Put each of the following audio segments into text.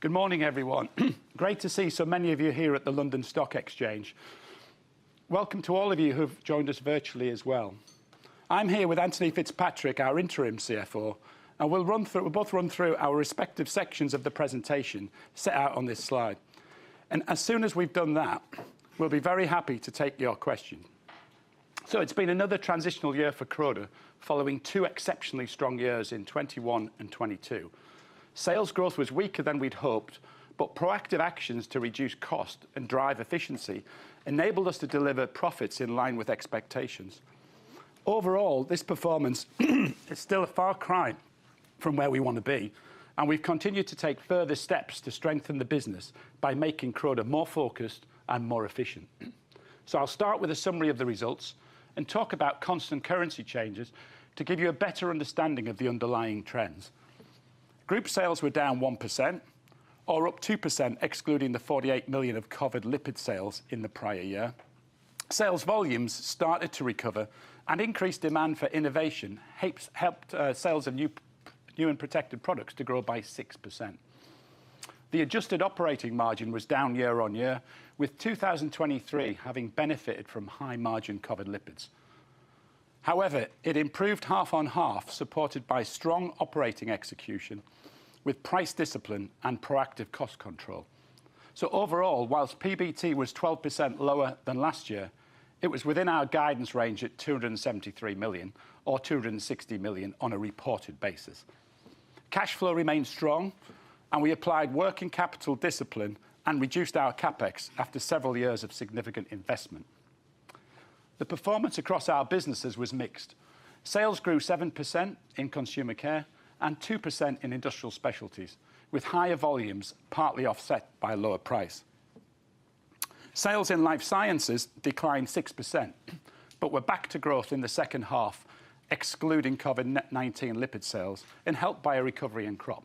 Good morning, everyone. Great to see so many of you here at the London Stock Exchange. Welcome to all of you who've joined us virtually as well. I'm here with Anthony Fitzpatrick, our interim CFO, and we'll both run through our respective sections of the presentation set out on this slide. And as soon as we've done that, we'll be very happy to take your questions. So it's been another transitional year for Croda, following two exceptionally strong years in 21 and 22. Sales growth was weaker than we'd hoped, but proactive actions to reduce cost and drive efficiency enabled us to deliver profits in line with expectations. Overall, this performance is still a far cry from where we want to be, and we've continued to take further steps to strengthen the business by making Croda more focused and more efficient. So I'll start with a summary of the results and talk about constant currency changes to give you a better understanding of the underlying trends. Group sales were down 1%, or up 2% excluding the 48 million of COVID lipid sales in the prior year. Sales volumes started to recover, and increased demand for innovation helped sales of new and protected products to grow by 6%. The adjusted operating margin was down year on year, with 2023 having benefited from high margin COVID lipids. However, it improved half on half, supported by strong operating execution with price discipline and proactive cost control. So overall, whilst PBT was 12% lower than last year, it was within our guidance range at 273 million or 260 million on a reported basis. Cash flow remained strong, and we applied working capital discipline and reduced our CapEx after several years of significant investment. The performance across our businesses was mixed. Sales grew 7% in Consumer Care and 2% in Industrial Specialties, with higher volumes partly offset by lower price. Sales in Life Sciences declined 6%, but were back to growth in the second half, excluding COVID-19 lipid sales, and helped by a recovery in crop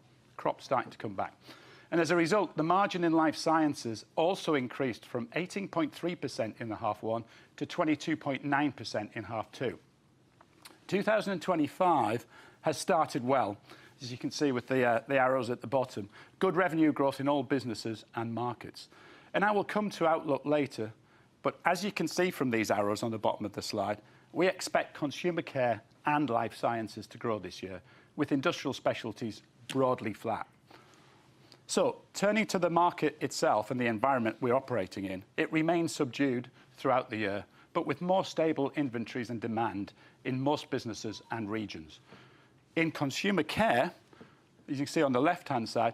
starting to come back. And as a result, the margin in Life Sciences also increased from 18.3% in the half one to 22.9% in half two. 2025 has started well, as you can see with the arrows at the bottom. Good revenue growth in all businesses and markets. And I will come to outlook later, but as you can see from these arrows on the bottom of the slide, we expect Consumer Care and Life Sciences to grow this year, with Industrial Specialties broadly flat. So, turning to the market itself and the environment we're operating in, it remains subdued throughout the year, but with more stable inventories and demand in most businesses and regions. In Consumer Care, as you can see on the left-hand side,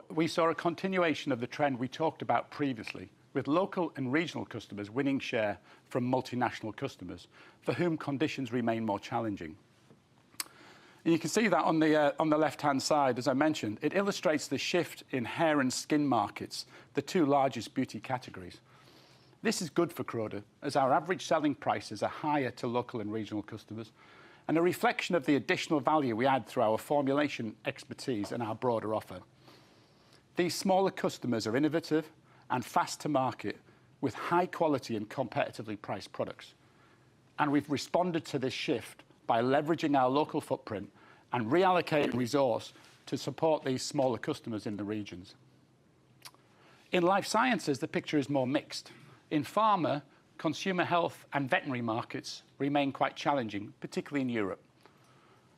we saw a continuation of the trend we talked about previously, with local and regional customers winning share from multinational customers, for whom conditions remain more challenging. And you can see that on the left-hand side, as I mentioned, it illustrates the shift in hair and skin markets, the two largest beauty categories. This is good for Croda, as our average selling prices are higher to local and regional customers, and a reflection of the additional value we add through our formulation expertise and our broader offer. These smaller customers are innovative and fast to market, with high quality and competitively priced products. And we've responded to this shift by leveraging our local footprint and reallocating resource to support these smaller customers in the regions. In Life Sciences, the picture is more mixed. In pharma, consumer health and veterinary markets remain quite challenging, particularly in Europe.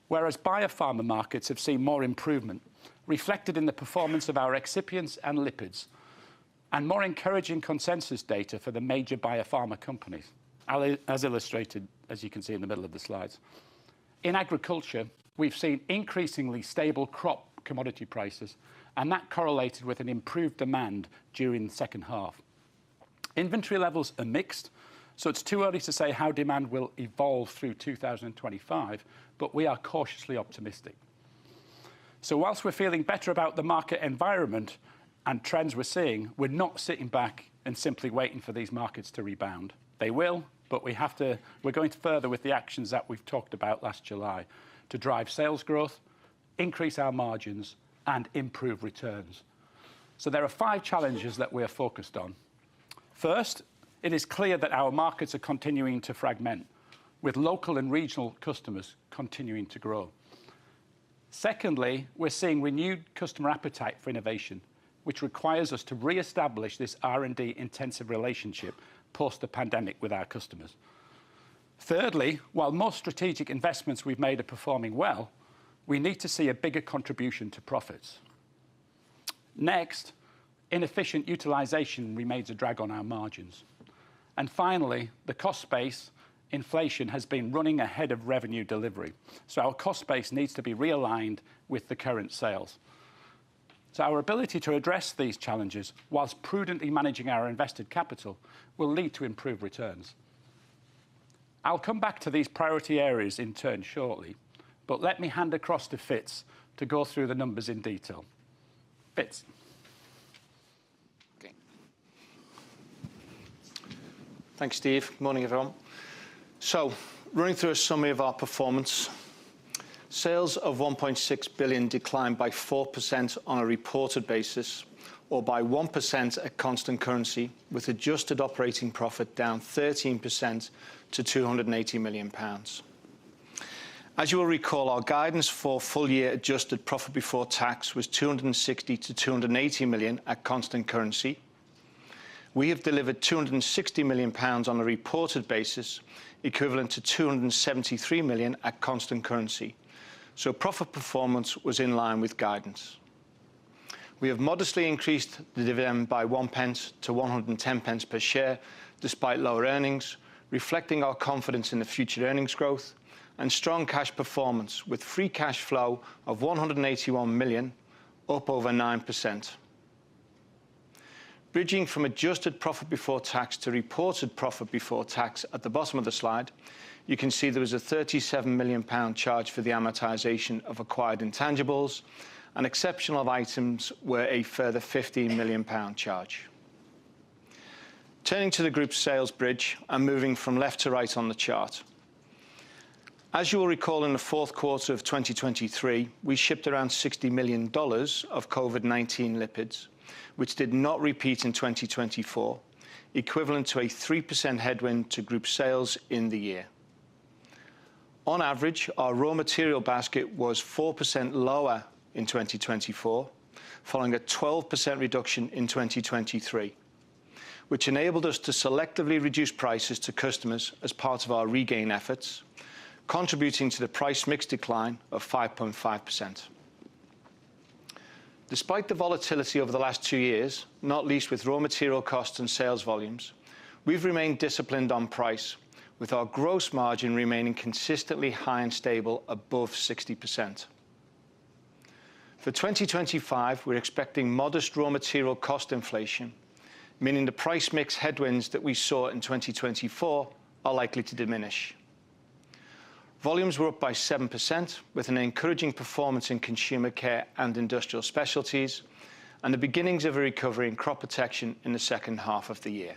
Whereas biopharma markets have seen more improvement, reflected in the performance of our excipients and lipids, and more encouraging consensus data for the major biopharma companies, as illustrated, as you can see in the middle of the slides. In agriculture, we've seen increasingly stable crop commodity prices, and that correlated with an improved demand during the second half. Inventory levels are mixed, so it's too early to say how demand will evolve through 2025, but we are cautiously optimistic. So whilst we're feeling better about the market environment and trends we're seeing, we're not sitting back and simply waiting for these markets to rebound. They will, but we're going further with the actions that we've talked about last July to drive sales growth, increase our margins, and improve returns. So there are 5 challenges that we're focused on. First, it is clear that our markets are continuing to fragment, with local and regional customers continuing to grow. Secondly, we're seeing renewed customer appetite for innovation, which requires us to re-establish this R&D intensive relationship post the pandemic with our customers. Thirdly, while most strategic investments we've made are performing well, we need to see a bigger contribution to profits. Next, inefficient utilisation remains a drag on our margins. And finally, the cost base inflation has been running ahead of revenue delivery. So our cost base needs to be realigned with the current sales. So our ability to address these challenges whilst prudently managing our invested capital will lead to improved returns. I'll come back to these priority areas in turn shortly, but let me hand across to Fitz to go through the numbers in detail. Fitz. Okay. Thanks, Steve. Good morning, everyone. So, running through a summary of our performance. Sales of 1.6 billion declined by 4% on a reported basis, or by 1% at constant currency, with adjusted operating profit down 13% to £280 million. As you will recall, our guidance for full-year adjusted profit before tax was 260 to 280 million at constant currency. We have delivered £260 million on a reported basis, equivalent to 273 million at constant currency. So profit performance was in line with guidance. We have modestly increased the dividend by 1 pence to 110 pence per share, despite lower earnings, reflecting our confidence in the future earnings growth and strong cash performance, with free cash flow of 181 million, up over 9%. Bridging from adjusted profit before tax to reported profit before tax at the bottom of the slide, you can see there was a £37 million charge for the amortisation of acquired intangibles, and exceptional items were a further £15 million charge. Turning to the group's sales bridge and moving from left to right on the chart. As you will recall, in the fourth quarter of 2023, we shipped around $60 million of COVID-19 lipids, which did not repeat in 2024, equivalent to a 3% headwind to group sales in the year. On average, our raw material basket was 4% lower in 2024, following a 12% reduction in 2023, which enabled us to selectively reduce prices to customers as part of our regain efforts, contributing to the price mix decline of 5.5%. Despite the volatility over the last 2 years, not least with raw material costs and sales volumes, we've remained disciplined on price, with our gross margin remaining consistently high and stable above 60%. For 2025, we're expecting modest raw material cost inflation, meaning the price mix headwinds that we saw in 2024 are likely to diminish. Volumes were up by 7%, with an encouraging performance in consumer care and industrial specialties, and the beginnings of a recovery in crop protection in the second half of the year.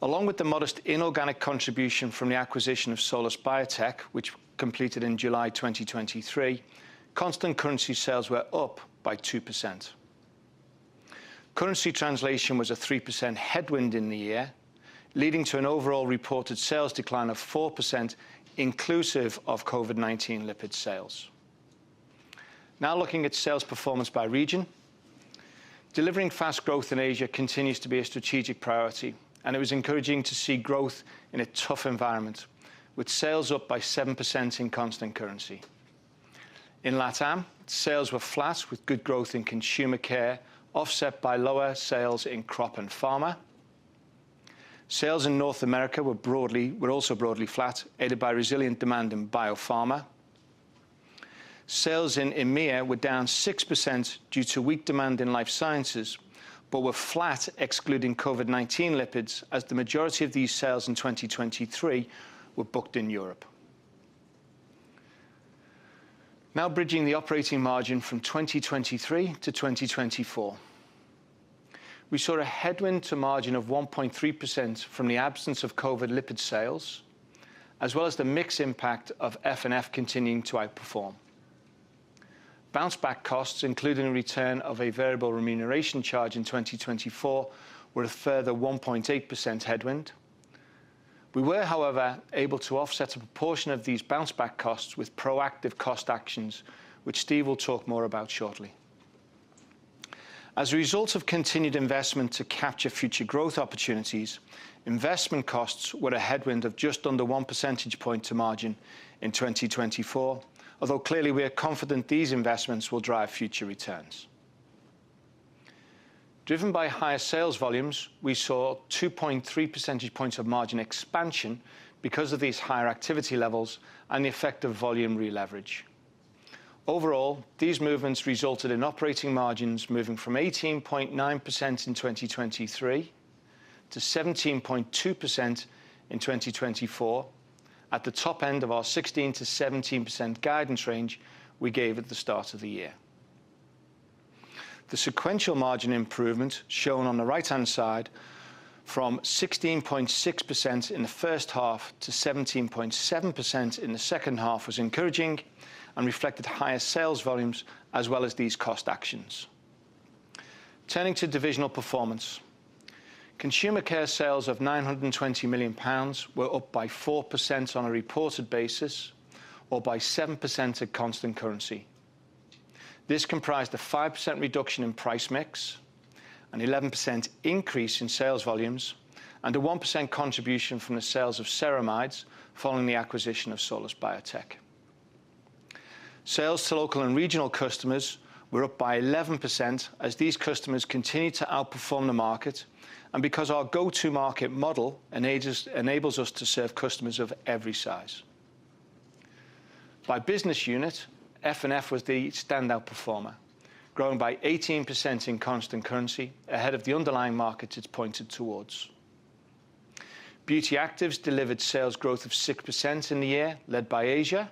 Along with the modest inorganic contribution from the acquisition of Solus Biotech, which completed in July 2023, constant currency sales were up by 2%. Currency translation was a 3% headwind in the year, leading to an overall reported sales decline of 4%, inclusive of COVID-19 lipid sales. Now looking at sales performance by region. Delivering fast growth in Asia continues to be a strategic priority, and it was encouraging to see growth in a tough environment, with sales up by 7% in constant currency. In LATAM, sales were flat, with good growth in consumer care, offset by lower sales in crop and pharma. Sales in North America were also broadly flat, aided by resilient demand in biopharma. Sales in EMEA were down 6% due to weak demand in life sciences, but were flat excluding COVID-19 lipids, as the majority of these sales in 2023 were booked in Europe. Now bridging the operating margin from 2023 to 2024. We saw a headwind to margin of 1.3% from the absence of COVID lipid sales, as well as the mix impact of F&F continuing to outperform. Bounce back costs, including a return of a variable remuneration charge in 2024, were a further 1.8% headwind. We were, however, able to offset a proportion of these bounce back costs with proactive cost actions, which Steve will talk more about shortly. As a result of continued investment to capture future growth opportunities, investment costs were a headwind of just under 1 percentage point to margin in 2024, although clearly we are confident these investments will drive future returns. Driven by higher sales volumes, we saw 2.3 percentage points of margin expansion because of these higher activity levels and the effect of volume re-leverage. Overall, these movements resulted in operating margins moving from 18.9% in 2023 to 17.2% in 2024, at the top end of our 16% to 17% guidance range we gave at the start of the year. The sequential margin improvement shown on the right-hand side from 16.6% in the first half to 17.7% in the second half was encouraging and reflected higher sales volumes as well as these cost actions. Turning to divisional performance. Consumer Care sales of £920 million were up by 4% on a reported basis, or by 7% at constant currency. This comprised a 5% reduction in price mix, an 11% increase in sales volumes, and a 1% contribution from the sales of ceramides following the acquisition of Solus Biotech. Sales to local and regional customers were up by 11% as these customers continue to outperform the market, and because our go-to-market model enables us to serve customers of every size. By business unit, F&F was the standout performer, growing by 18% in constant currency, ahead of the underlying markets it's pointed towards. Beauty Actives delivered sales growth of 6% in the year, led by Asia.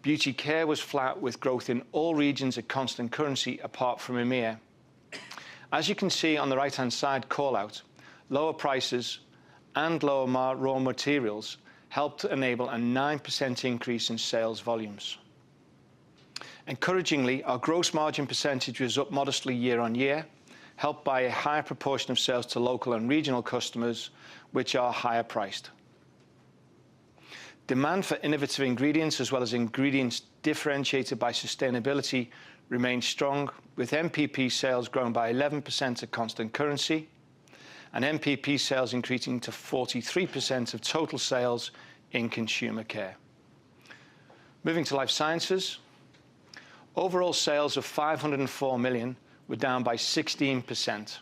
Beauty Care was flat with growth in all regions at constant currency apart from EMEA. As you can see on the right-hand side call-out, lower prices and lower raw materials helped enable a 9% increase in sales volumes. Encouragingly, our gross margin percentage was up modestly year on year, helped by a higher proportion of sales to local and regional customers, which are higher priced. Demand for innovative ingredients, as well as ingredients differentiated by sustainability, remained strong, with MPP sales growing by 11% at constant currency, and MPP sales increasing to 43% of total sales in Consumer Care. Moving to Life Sciences. Overall sales of £504 million were down by 16%,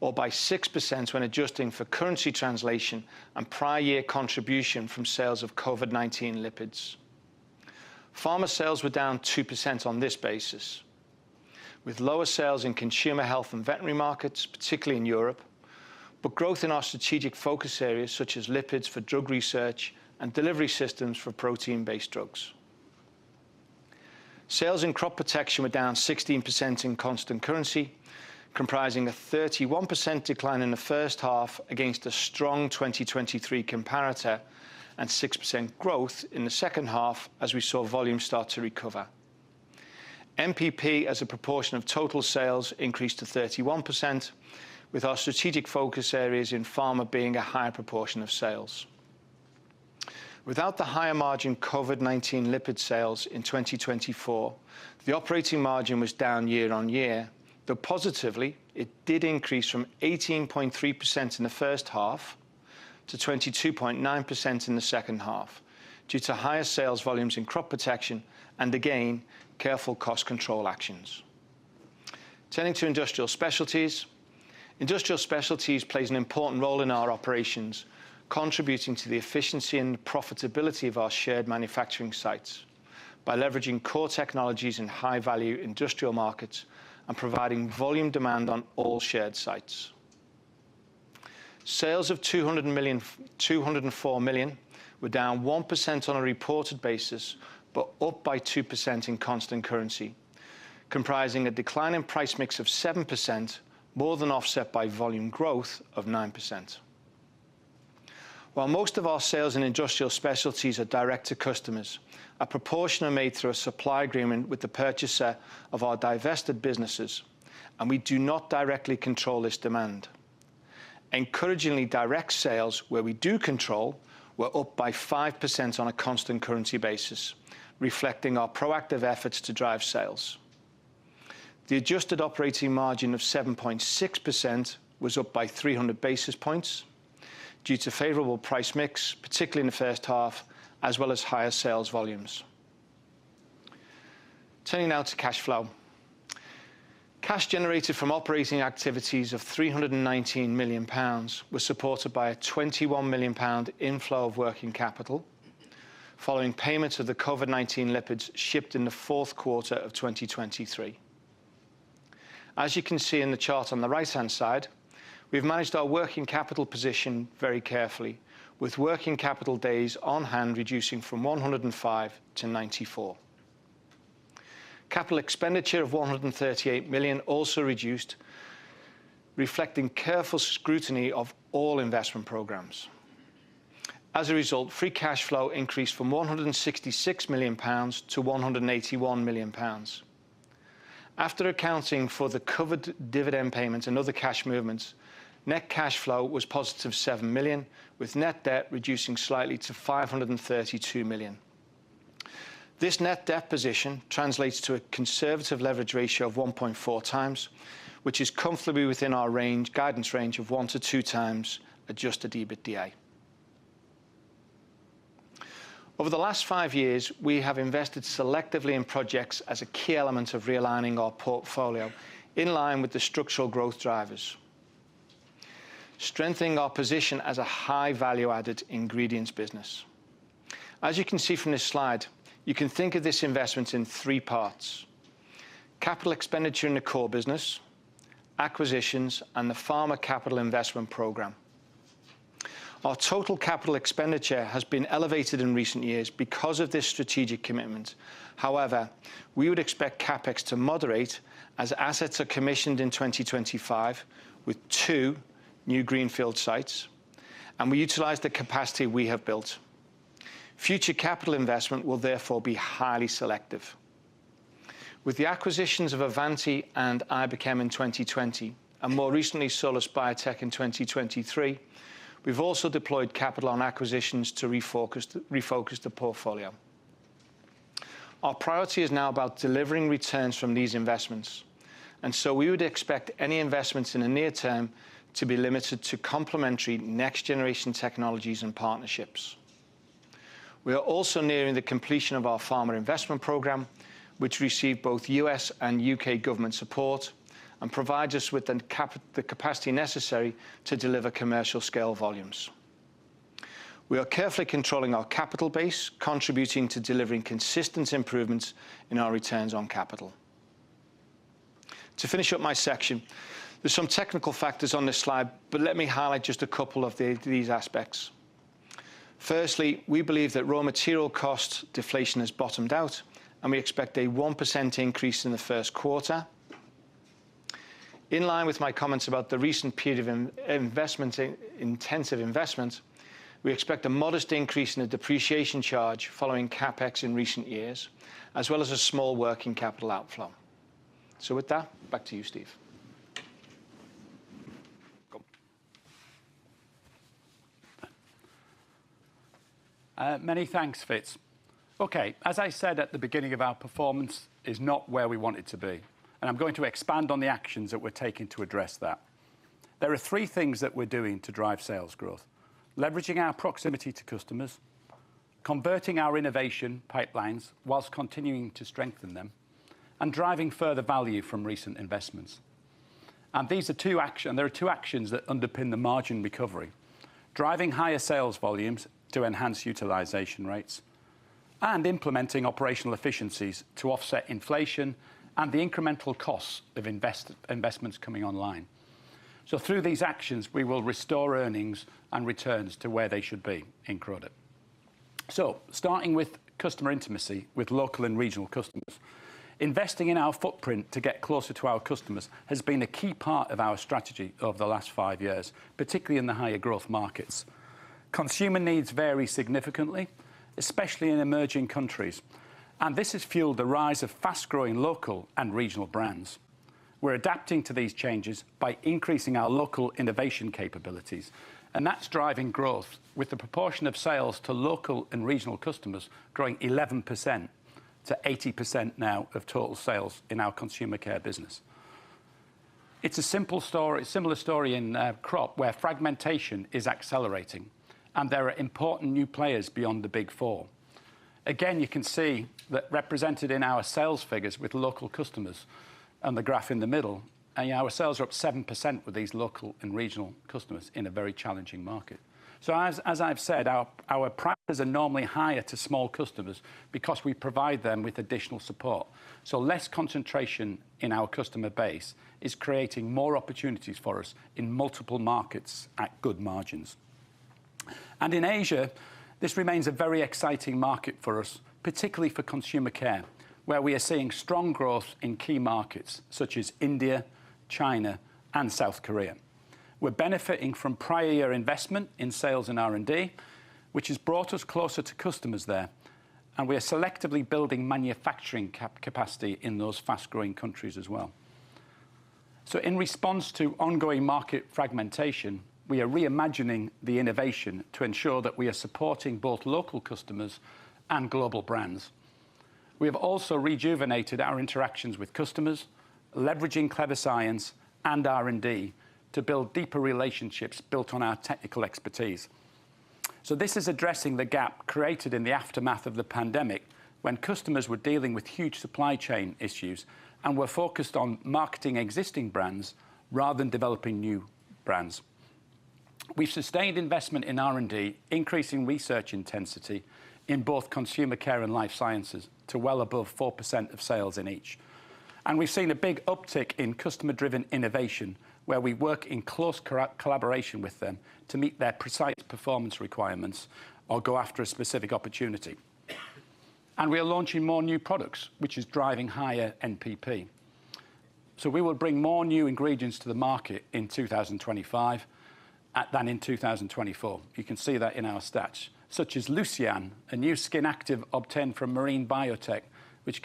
or by 6% when adjusting for currency translation and prior year contribution from sales of COVID-19 lipids. Pharma sales were down 2% on this basis, with lower sales in consumer health and veterinary markets, particularly in Europe, but growth in our strategic focus areas such as lipids for drug research and delivery systems for protein-based drugs. Sales in crop protection were down 16% in constant currency, comprising a 31% decline in the first half against a strong 2023 comparator and 6% growth in the second half as we saw volumes start to recover. MPP as a proportion of total sales increased to 31%, with our strategic focus areas in pharma being a higher proportion of sales. Without the higher margin COVID-19 lipid sales in 2024, the operating margin was down year on year, though positively it did increase from 18.3% in the first half to 22.9% in the second half, due to higher sales volumes in crop protection and, again, careful cost control actions. Turning to Industrial Specialties. Industrial Specialties plays an important role in our operations, contributing to the efficiency and profitability of our shared manufacturing sites by leveraging core technologies in high-value industrial markets and providing volume demand on all shared sites. Sales of £204 million were down 1% on a reported basis, but up by 2% in constant currency, comprising a decline in price mix of 7%, more than offset by volume growth of 9%. While most of our sales in Industrial Specialties are direct to customers, a proportion are made through a supply agreement with the purchaser of our divested businesses, and we do not directly control this demand. Encouragingly, direct sales, where we do control, were up by 5% on a constant currency basis, reflecting our proactive efforts to drive sales. The adjusted operating margin of 7.6% was up by 300 basis points due to favourable price mix, particularly in the first half, as well as higher sales volumes. Turning now to cash flow. Cash generated from operating activities of £319 million was supported by a £21 million inflow of working capital, following payment of the COVID-19 lipids shipped in the fourth quarter of 2023. As you can see in the chart on the right-hand side, we've managed our working capital position very carefully, with working capital days on hand reducing from 105 to 94. Capital expenditure of £138 million also reduced, reflecting careful scrutiny of all investment programmes. As a result, free cash flow increased from £166 million to £181 million. After accounting for the covered dividend payments and other cash movements, net cash flow was positive £7 million, with net debt reducing slightly to £532 million. This net debt position translates to a conservative leverage ratio of 1.4 times, which is comfortably within our guidance range of 1 to 2 times adjusted EBITDA. Over the last 5 years, we have invested selectively in projects as a key element of realigning our portfolio in line with the structural growth drivers, strengthening our position as a high value-added ingredients business. As you can see from this slide, you can think of this investment in 3 parts: capital expenditure in the core business, acquisitions, and the Pharma Capital Investment Programme. Our total capital expenditure has been elevated in recent years because of this strategic commitment. However, we would expect CapEx to moderate as assets are commissioned in 2025 with 2 new greenfield sites, and we utilise the capacity we have built. Future capital investment will therefore be highly selective. With the acquisitions of Avanti and Iberchem in 2020, and more recently Solus Biotech in 2023, we've also deployed capital on acquisitions to refocus the portfolio. Our priority is now about delivering returns from these investments, and so we would expect any investments in the near term to be limited to complementary next-generation technologies and partnerships. We are also nearing the completion of our Pharma Investment Programme, which received both US and UK government support and provides us with the capacity necessary to deliver commercial scale volumes. We are carefully controlling our capital base, contributing to delivering consistent improvements in our returns on capital. To finish up my section, there's some technical factors on this slide, but let me highlight just a couple of these aspects. Firstly, we believe that raw material cost deflation has bottomed out, and we expect a 1% increase in the first quarter. In line with my comments about the recent period of intensive investment, we expect a modest increase in the depreciation charge following CapEx in recent years, as well as a small working capital outflow. So with that, back to you, Steve. Many thanks, Fitz. OK, as I said at the beginning of our performance is not where we want it to be. And I'm going to expand on the actions that we're taking to address that. There are 3 things that we're doing to drive sales growth: leveraging our proximity to customers, converting our innovation pipelines whilst continuing to strengthen them, and driving further value from recent investments. And there are 2 actions that underpin the margin recovery: driving higher sales volumes to enhance utilisation rates, and implementing operational efficiencies to offset inflation and the incremental costs of investments coming online. So through these actions, we will restore earnings and returns to where they should be in Croda. So starting with customer intimacy with local and regional customers, investing in our footprint to get closer to our customers has been a key part of our strategy over the last 5 years, particularly in the higher growth markets. Consumer needs vary significantly, especially in emerging countries, and this has fueled the rise of fast-growing local and regional brands. We're adapting to these changes by increasing our local innovation capabilities, and that's driving growth, with the proportion of sales to local and regional customers growing 11% to 80% now of total sales in our consumer care business. It's a similar story in crop, where fragmentation is accelerating, and there are important new players beyond the big four. Again, you can see that represented in our sales figures with local customers and the graph in the middle, and our sales are up 7% with these local and regional customers in a very challenging market. So as I've said, our prices are normally higher to small customers because we provide them with additional support. So less concentration in our customer base is creating more opportunities for us in multiple markets at good margins. And in Asia, this remains a very exciting market for us, particularly for consumer care, where we are seeing strong growth in key markets such as India, China, and South Korea. We're benefiting from prior year investment in sales and R&D, which has brought us closer to customers there, and we are selectively building manufacturing capacity in those fast-growing countries as well. So in response to ongoing market fragmentation, we are reimagining the innovation to ensure that we are supporting both local customers and global brands. We have also rejuvenated our interactions with customers, leveraging clever science and R&D to build deeper relationships built on our technical expertise. So this is addressing the gap created in the aftermath of the pandemic, when customers were dealing with huge supply chain issues and were focused on marketing existing brands rather than developing new brands. We've sustained investment in R&D, increasing research intensity in both consumer care and life sciences to well above 4% of sales in each. And we've seen a big uptick in customer-driven innovation, where we work in close collaboration with them to meet their precise performance requirements or go after a specific opportunity. And we are launching more new products, which is driving higher NPP. So we will bring more new ingredients to the market in 2025 than in 2024. You can see that in our stats, such as Lucian, a new skin active obtained from Marine Biotech, which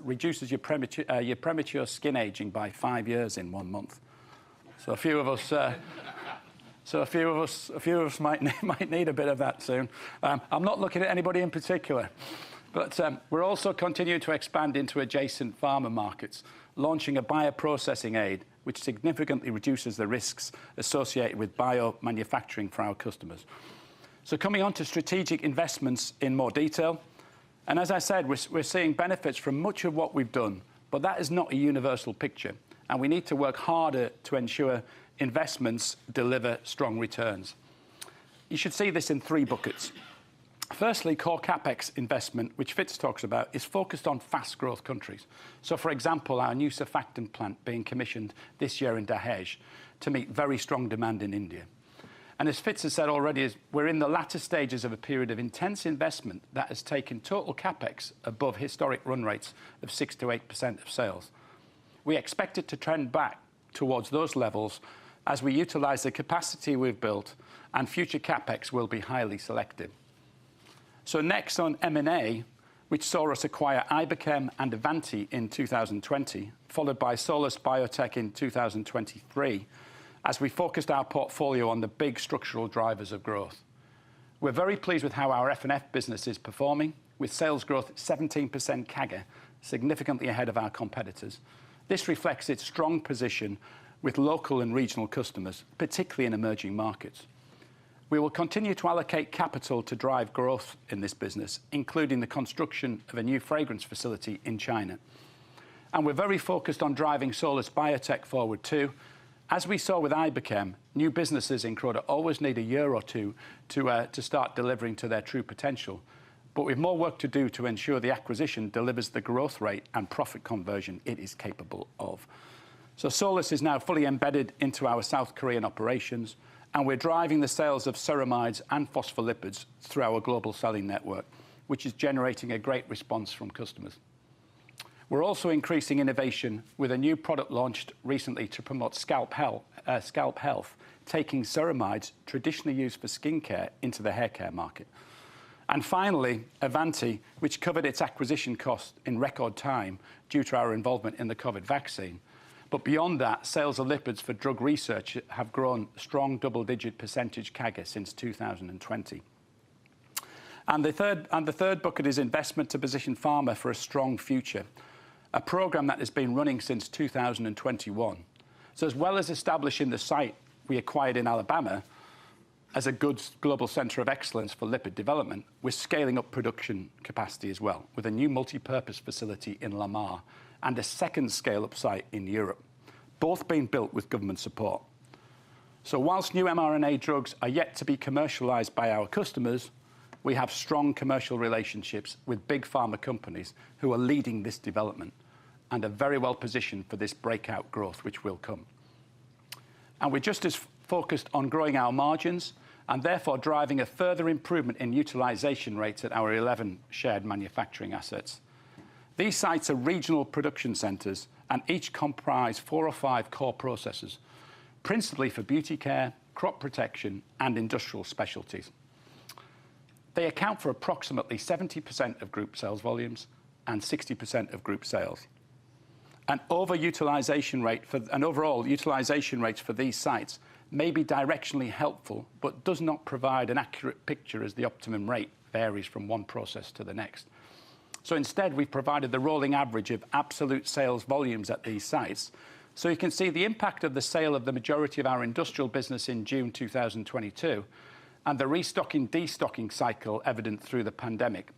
reduces your premature skin aging by 5 years in 1 month. So a few of us might need a bit of that soon. I'm not looking at anybody in particular, but we're also continuing to expand into adjacent pharma markets, launching a bioprocessing aid, which significantly reduces the risks associated with biomanufacturing for our customers. So coming on to strategic investments in more detail. And as I said, we're seeing benefits from much of what we've done, but that is not a universal picture, and we need to work harder to ensure investments deliver strong returns. You should see this in 3 buckets. Firstly, core CapEx investment, which Fitz talks about, is focused on fast growth countries. So for example, our new surfactant plant being commissioned this year in Dahej to meet very strong demand in India. And as Fitz has said already, we're in the latter stages of a period of intense investment that has taken total CapEx above historic run rates of 6 to 8% of sales. We expect it to trend back towards those levels as we utilize the capacity we've built, and future CapEx will be highly selective. So next on M&A, which saw us acquire Iberchem and Avanti in 2020, followed by Solus Biotech in 2023, as we focused our portfolio on the big structural drivers of growth. We're very pleased with how our F&F business is performing, with sales growth at 17% CAGR, significantly ahead of our competitors. This reflects its strong position with local and regional customers, particularly in emerging markets. We will continue to allocate capital to drive growth in this business, including the construction of a new fragrance facility in China. And we're very focused on driving Solus Biotech forward too. As we saw with Iberchem, new businesses in Croda always need a year or two to start delivering to their true potential. But we have more work to do to ensure the acquisition delivers the growth rate and profit conversion it is capable of. So Solus is now fully embedded into our South Korean operations, and we're driving the sales of ceramides and phospholipids through our global selling network, which is generating a great response from customers. We're also increasing innovation with a new product launched recently to promote scalp health, taking ceramides traditionally used for skincare into the hair care market. And finally, Avanti, which covered its acquisition cost in record time due to our involvement in the COVID vaccine. But beyond that, sales of lipids for drug research have grown strong double-digit % CAGR since 2020. And the third bucket is investment to position pharma for a strong future, a programme that has been running since 2021. So as well as establishing the site we acquired in Alabama as a good global centre of excellence for lipid development, we're scaling up production capacity as well, with a new multi-purpose facility in Lamar and a second scale-up site in Europe, both being built with government support. So whilst new mRNA drugs are yet to be commercialised by our customers, we have strong commercial relationships with big pharma companies who are leading this development and are very well positioned for this breakout growth which will come. And we're just as focused on growing our margins and therefore driving a further improvement in utilisation rates at our 11 shared manufacturing assets. These sites are regional production centres and each comprise 4 or 5 core processes, principally for beauty care, crop protection and industrial specialties. They account for approximately 70% of group sales volumes and 60% of group sales. An overall utilisation rates for these sites may be directionally helpful, but does not provide an accurate picture as the optimum rate varies from one process to the next. So instead, we've provided the rolling average of absolute sales volumes at these sites. So you can see the impact of the sale of the majority of our industrial business in June 2022 and the restocking, destocking cycle evident through the pandemic,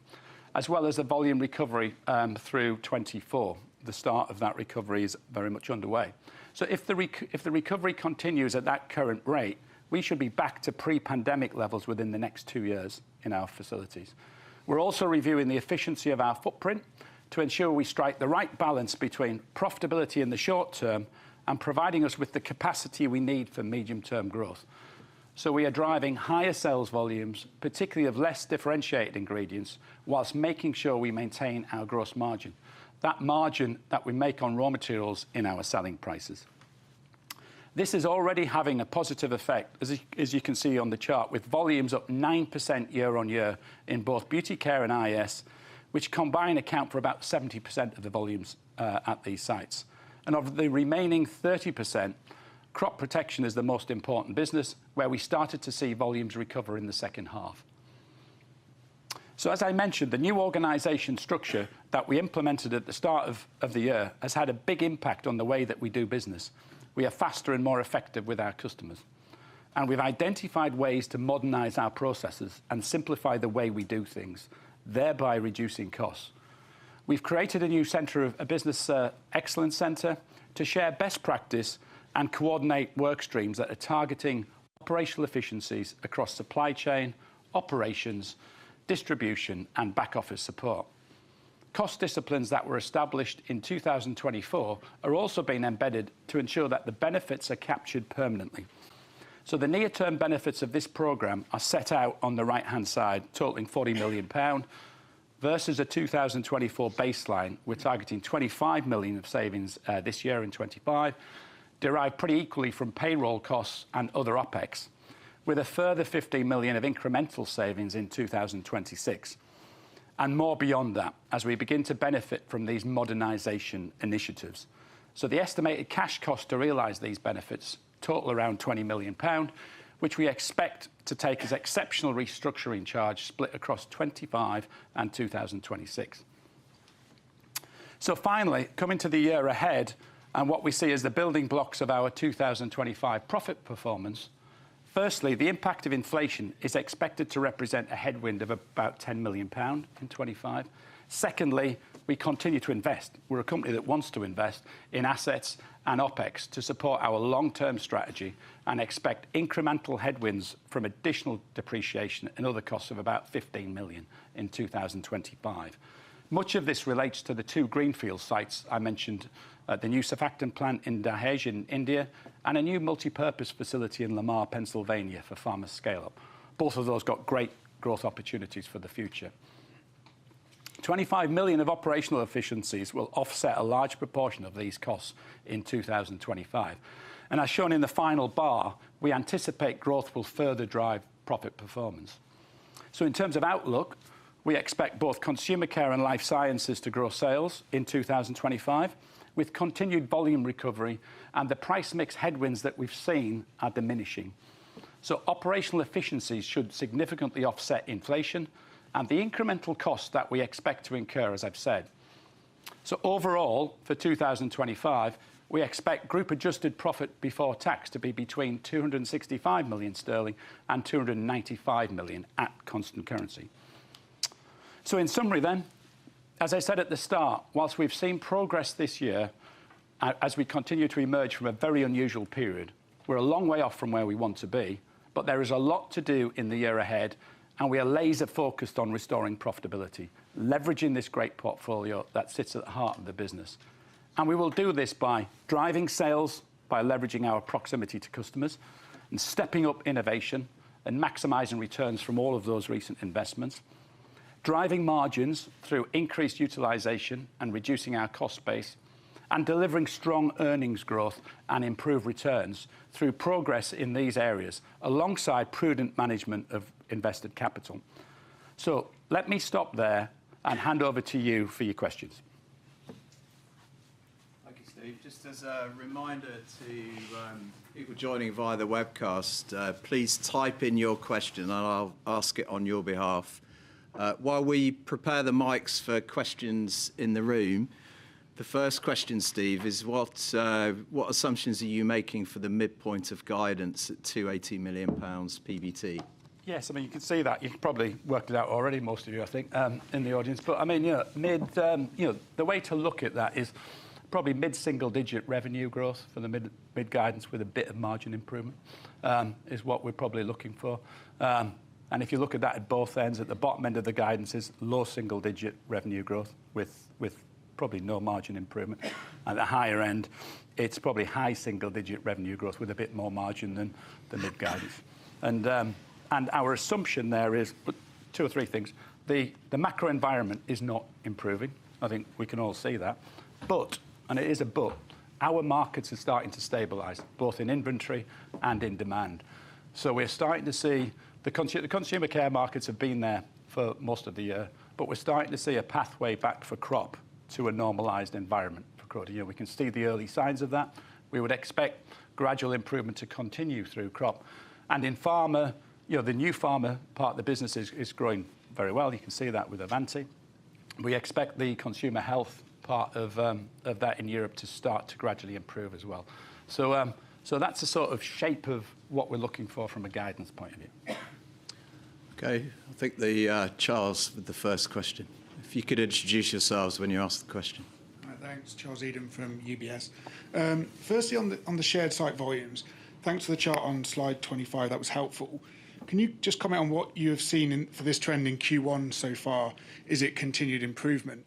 as well as the volume recovery through 24. The start of that recovery is very much underway. So if the recovery continues at that current rate, we should be back to pre-pandemic levels within the next 2 years in our facilities. We're also reviewing the efficiency of our footprint to ensure we strike the right balance between profitability in the short term and providing us with the capacity we need for medium-term growth. So we are driving higher sales volumes, particularly of less differentiated ingredients, whilst making sure we maintain our gross margin, that margin that we make on raw materials in our selling prices. This is already having a positive effect, as you can see on the chart, with volumes up 9% year on year in both beauty care and IS, which combined account for about 70% of the volumes at these sites. And of the remaining 30%, crop protection is the most important business, where we started to see volumes recover in the second half. So as I mentioned, the new organisation structure that we implemented at the start of the year has had a big impact on the way that we do business. We are faster and more effective with our customers. And we've identified ways to modernise our processes and simplify the way we do things, thereby reducing costs. We've created a new business excellence centre to share best practice and coordinate work streams that are targeting operational efficiencies across supply chain, operations, distribution and back office support. Cost disciplines that were established in 2024 are also being embedded to ensure that the benefits are captured permanently. So the near-term benefits of this programme are set out on the right-hand side, totalling £40 million, versus a 2024 baseline. We're targeting 25 million of savings this year in 25, derived pretty equally from payroll costs and other OPEX, with a further 15 million of incremental savings in 2026. And more beyond that, as we begin to benefit from these modernisation initiatives. So the estimated cash cost to realise these benefits total around £20 million, which we expect to take as exceptional restructuring charge split across 25 and 2026. So finally, coming to the year ahead and what we see as the building blocks of our 2025 profit performance, firstly, the impact of inflation is expected to represent a headwind of about £10 million in 25. Secondly, we continue to invest. We're a company that wants to invest in assets and OPEX to support our long-term strategy and expect incremental headwinds from additional depreciation and other costs of about 15 million in 2025. Much of this relates to the 2 greenfield sites I mentioned, the new surfactant plant in Dahej in India and a new multi-purpose facility in Lamar, Pennsylvania for pharma scale-up. Both of those got great growth opportunities for the future. 25 million of operational efficiencies will offset a large proportion of these costs in 2025. And as shown in the final bar, we anticipate growth will further drive profit performance. So in terms of outlook, we expect both consumer care and life sciences to grow sales in 2025, with continued volume recovery and the price mix headwinds that we've seen are diminishing. So operational efficiencies should significantly offset inflation, and the incremental costs that we expect to incur, as I've said. So overall, for 2025, we expect group adjusted profit before tax to be between 265 million sterling and 295 million at constant currency. So in summary then, as I said at the start, whilst we've seen progress this year, as we continue to emerge from a very unusual period, we're a long way off from where we want to be, but there is a lot to do in the year ahead, and we are laser focused on restoring profitability, leveraging this great portfolio that sits at the heart of the business. And we will do this by driving sales, by leveraging our proximity to customers, and stepping up innovation and maximising returns from all of those recent investments, driving margins through increased utilisation and reducing our cost base, and delivering strong earnings growth and improved returns through progress in these areas, alongside prudent management of invested capital. So let me stop there and hand over to you for your questions. Thank you, Steve. Just as a reminder to people joining via the webcast, please type in your question and I'll ask it on your behalf. While we prepare the mics for questions in the room, the first question, Steve, is what assumptions are you making for the midpoint of guidance at £280 million PBT? Yes, I mean, you can see that. You've probably worked it out already, most of you, I think, in the audience. But, I mean, the way to look at that is probably mid-single-digit revenue growth for the mid guidance with a bit of margin improvement is what we're probably looking for. And if you look at that at both ends, at the bottom end of the guidance is low single-digit revenue growth with probably no margin improvement. At the higher end, it's probably high single-digit revenue growth with a bit more margin than the mid-guidance. And our assumption there is two or three things. The macro environment is not improving. I think we can all see that. But, and it is a but, our markets are starting to stabilise, both in inventory and in demand. So we're starting to see the consumer care markets have been there for most of the year, but we're starting to see a pathway back for crop to a normalised environment for Croda. We can see the early signs of that. We would expect gradual improvement to continue through crop. And in pharma, the new pharma part of the business is growing very well. You can see that with Avanti. We expect the consumer health part of that in Europe to start to gradually improve as well. So that's the sort of shape of what we're looking for from a guidance point of view. Okay, I think Charles with the first question. If you could introduce yourselves when you ask the question. Thanks, Charles Eden from UBS. Firstly, on the shared site volumes, thanks for the chart on slide 25. That was helpful. Can you just comment on what you have seen for this trend in Q1 so far? Is it continued improvement?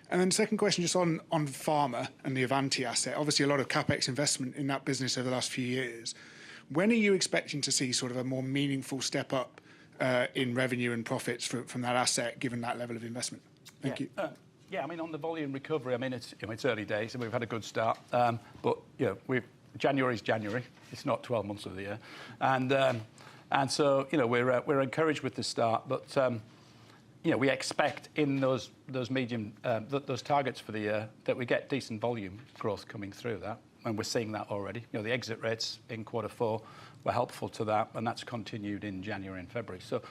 And then second question, just on pharma and the Avanti asset. Obviously, a lot of CapEx investment in that business over the last few years. When are you expecting to see sort of a more meaningful step up in revenue and profits from that asset, given that level of investment? Thank you. Yeah, I mean, on the volume recovery, I mean, it's early days and we've had a good start. But, January is January. It's not 12 months of the year. And so, we're encouraged with the start. But, we expect in those targets for the year that we get decent volume growth coming through that. And we're seeing that already. The exit rates in Q4 were helpful to that. And that's continued in January and February. So,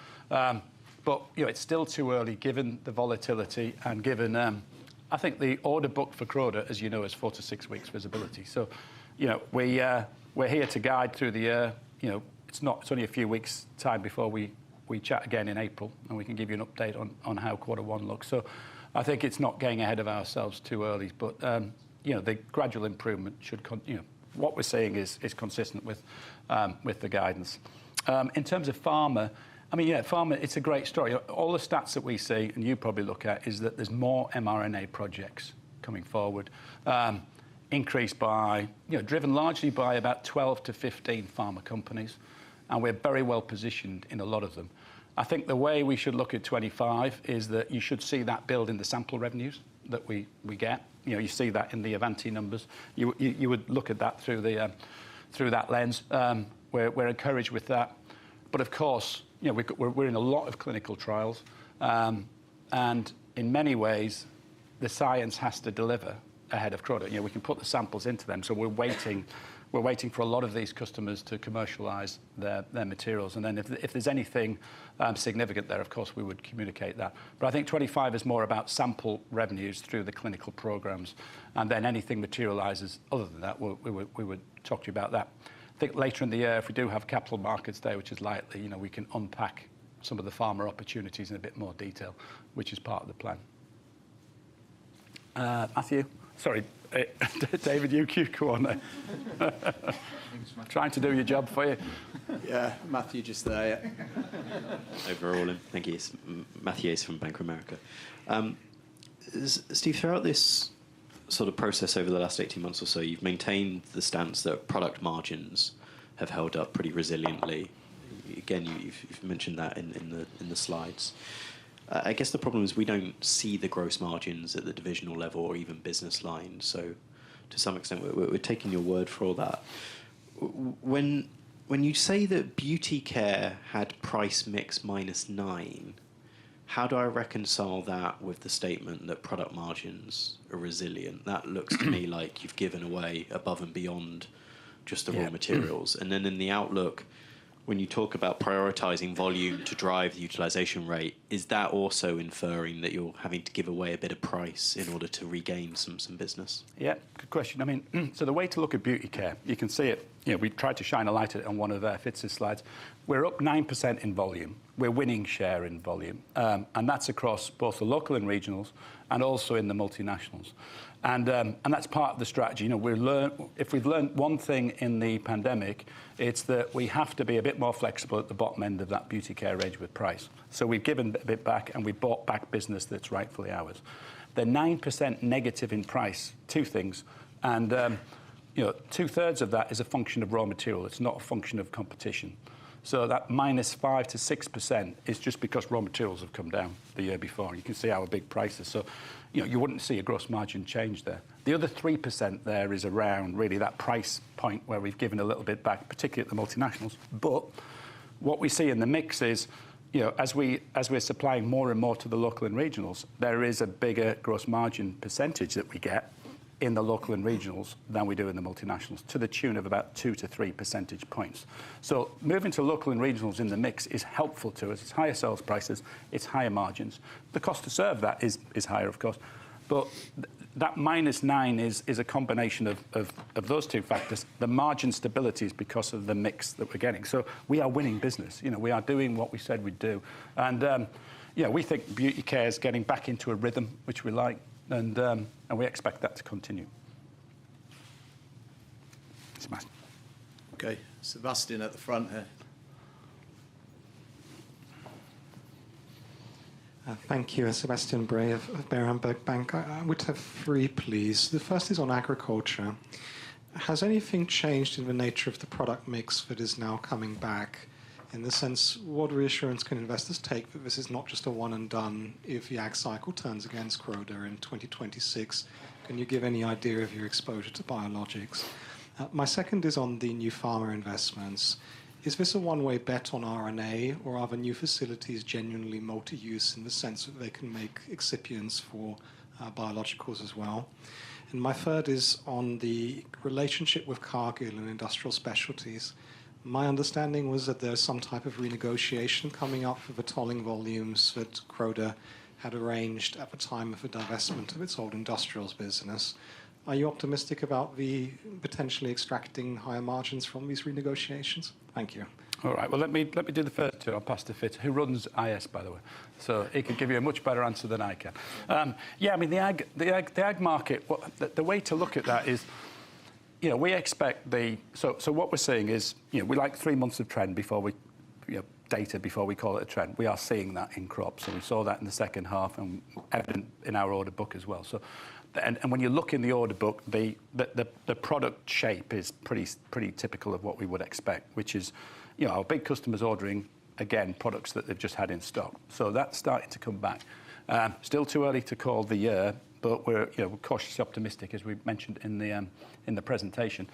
but, it's still too early given the volatility and given, I think, the order book for Croda, as you know, is 4 to 6 weeks visibility. So, we're here to guide through the year. It's only a few weeks' time before we chat again in April, and we can give you an update on how Q1 looks. So I think it's not getting ahead of ourselves too early. But, the gradual improvement should, what we're seeing is consistent with the guidance. In terms of pharma, I mean, pharma, it's a great story. All the stats that we see, and you probably look at, is that there's more mRNA projects coming forward, increased by, driven largely by about 12 to 15 pharma companies. And we're very well positioned in a lot of them. I think the way we should look at 25 is that you should see that build in the sample revenues that we get. You see that in the Avanti numbers. You would look at that through that lens. We're encouraged with that. But of course, we're in a lot of clinical trials. And in many ways, the science has to deliver ahead of Croda. We can put the samples into them. So we're waiting we're waiting for a lot of these customers to commercialise their materials. And then if there's anything significant there, of course, we would communicate that. But I think 25 is more about sample revenues through the clinical programmes. And then anything materialises other than that, we would talk to you about that. I think later in the year, if we do have Capital Markets Day, which is likely, you know, we can unpack some of the pharma opportunities in a bit more detail, which is part of the plan. Matthew? Sorry, David, you go on there. Trying to do your job for you. Yeah, Matthew just there. Overall, thank you. It's Matthew Yates from Bank of America. Steve, throughout this sort of process over the last 18 months or so, you've maintained the stance that product margins have held up pretty resiliently. Again, you've mentioned that in the slides. I guess the problem is we don't see the gross margins at the divisional level or even business lines. So to some extent, we're taking your word for all that. When you say that Beauty Care had price mix -9, how do I reconcile that with the statement that product margins are resilient? That looks to me like you've given away above and beyond just the raw materials. And then in the outlook, when you talk about prioritising volume to drive the utilisation rate, is that also inferring that you're having to give away a bit of price in order to regain some business? Yeah, good question. I mean, so the way to look at Beauty Care, you can see it. You know, we tried to shine a light at it on one of Fitz's slides. We're up 9% in volume. We're winning share in volume. And that's across both the local and regionals and also in the multinationals. And that's part of the strategy. You know, if we've learned one thing in the pandemic, it's that we have to be a bit more flexible at the bottom end of that Beauty Care range with price. So we've given a bit back and we've bought back business that's rightfully ours. The 9% negative in price, two things. And, you know, 2/3 of that is a function of raw material. It's not a function of competition. So that -5 to 6% is just because raw materials have come down the year before. You can see our big prices. So, you know, you wouldn't see a gross margin change there. The other 3% there is around really that price point where we've given a little bit back, particularly at the multinationals. But what we see in the mix is, you know, as we're supplying more and more to the local and regionals, there is a bigger gross margin percentage that we get in the local and regionals than we do in the multinationals, to the tune of about 2 to 3 percentage points. So moving to local and regionals in the mix is helpful to us. It's higher sales prices, it's higher margins. The cost to serve that is higher, of course. But that -9 is a combination of those two factors. The margin stability is because of the mix that we're getting. So we are winning business. You know, we are doing what we said we'd do. And, yeah, we think Beauty Care is getting back into a rhythm, which we like. And we expect that to continue. Sebastian. Okay, Sebastian at the front here. Thank you. Sebastian Bray of Berenberg Bank. I would have 3, please. The first is on agriculture. Has anything changed in the nature of the product mix that is now coming back? In the sense, what reassurance can investors take that this is not just a one and done if the ag cycle turns against Croda in 2026? Can you give any idea of your exposure to biologics? My second is on the new pharma investments. Is this a one-way bet on RNA, or are the new facilities genuinely multi-use in the sense that they can make excipients for biologicals as well? And my third is on the relationship with Cargill and industrial specialties. My understanding was that there's some type of renegotiation coming up for the tolling volumes that Croda had arranged at the time of the divestment of its old industrials business. Are you optimistic about the potentially extracting higher margins from these renegotiations? Thank you. All right. Well, let me do the first two. I'll pass to Fitz, who runs IS, by the way. So he can give you a much better answer than I can. Yeah, I mean, the ag market, the way to look at that is, you know, we expect so what we're seeing is, you know, we like 3 months of trend before we, you know, data before we call it a trend. We are seeing that in crops, and we saw that in the second half and evident in our order book as well. So, and when you look in the order book, the product shape is pretty typical of what we would expect, which is, you know, our big customers ordering, again, products that they've just had in stock. So that's starting to come back. Still too early to call the year, but we're cautiously optimistic, as we mentioned in the presentation.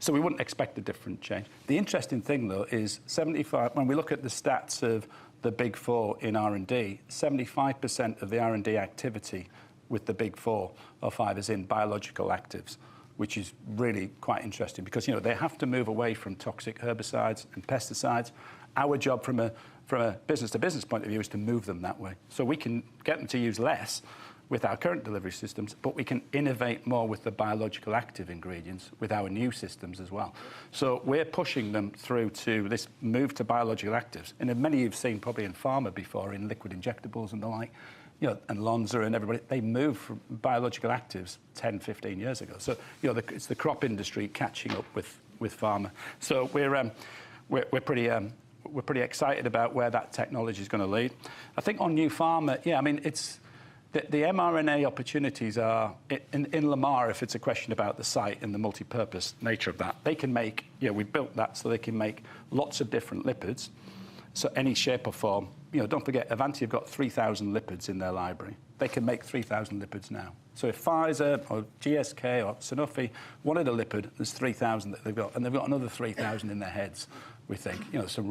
So we wouldn't expect a different change. The interesting thing, though, is 75. When we look at the stats of the Big Four in R&D, 75% of the R&D activity with the Big Four or 5 is in biological actives, which is really quite interesting because, they have to move away from toxic herbicides and pesticides. Our job from a business-to-business point of view is to move them that way. So we can get them to use less with our current delivery systems, but we can innovate more with the biological active ingredients with our new systems as well. So we're pushing them through to this move to biological actives. And many you've seen probably in pharma before, in liquid injectables and the like, and Lonza and everybody, they moved from biological actives 10, 15 years ago. So, it's the crop industry catching up with pharma. So we're pretty excited about where that technology is going to lead. I think on new pharma, it's the mRNA opportunities are in Lamar. If it's a question about the site and the multi-purpose nature of that, they can make. We built that so they can make lots of different lipids. So any shape or form. Don't forget, Avanti have got 3,000 lipids in their library. They can make 3,000 lipids now. So if Pfizer or GSK or Sanofi wanted a lipid, there's 3,000 that they've got, and they've got another 3,000 in their heads. We think, there's some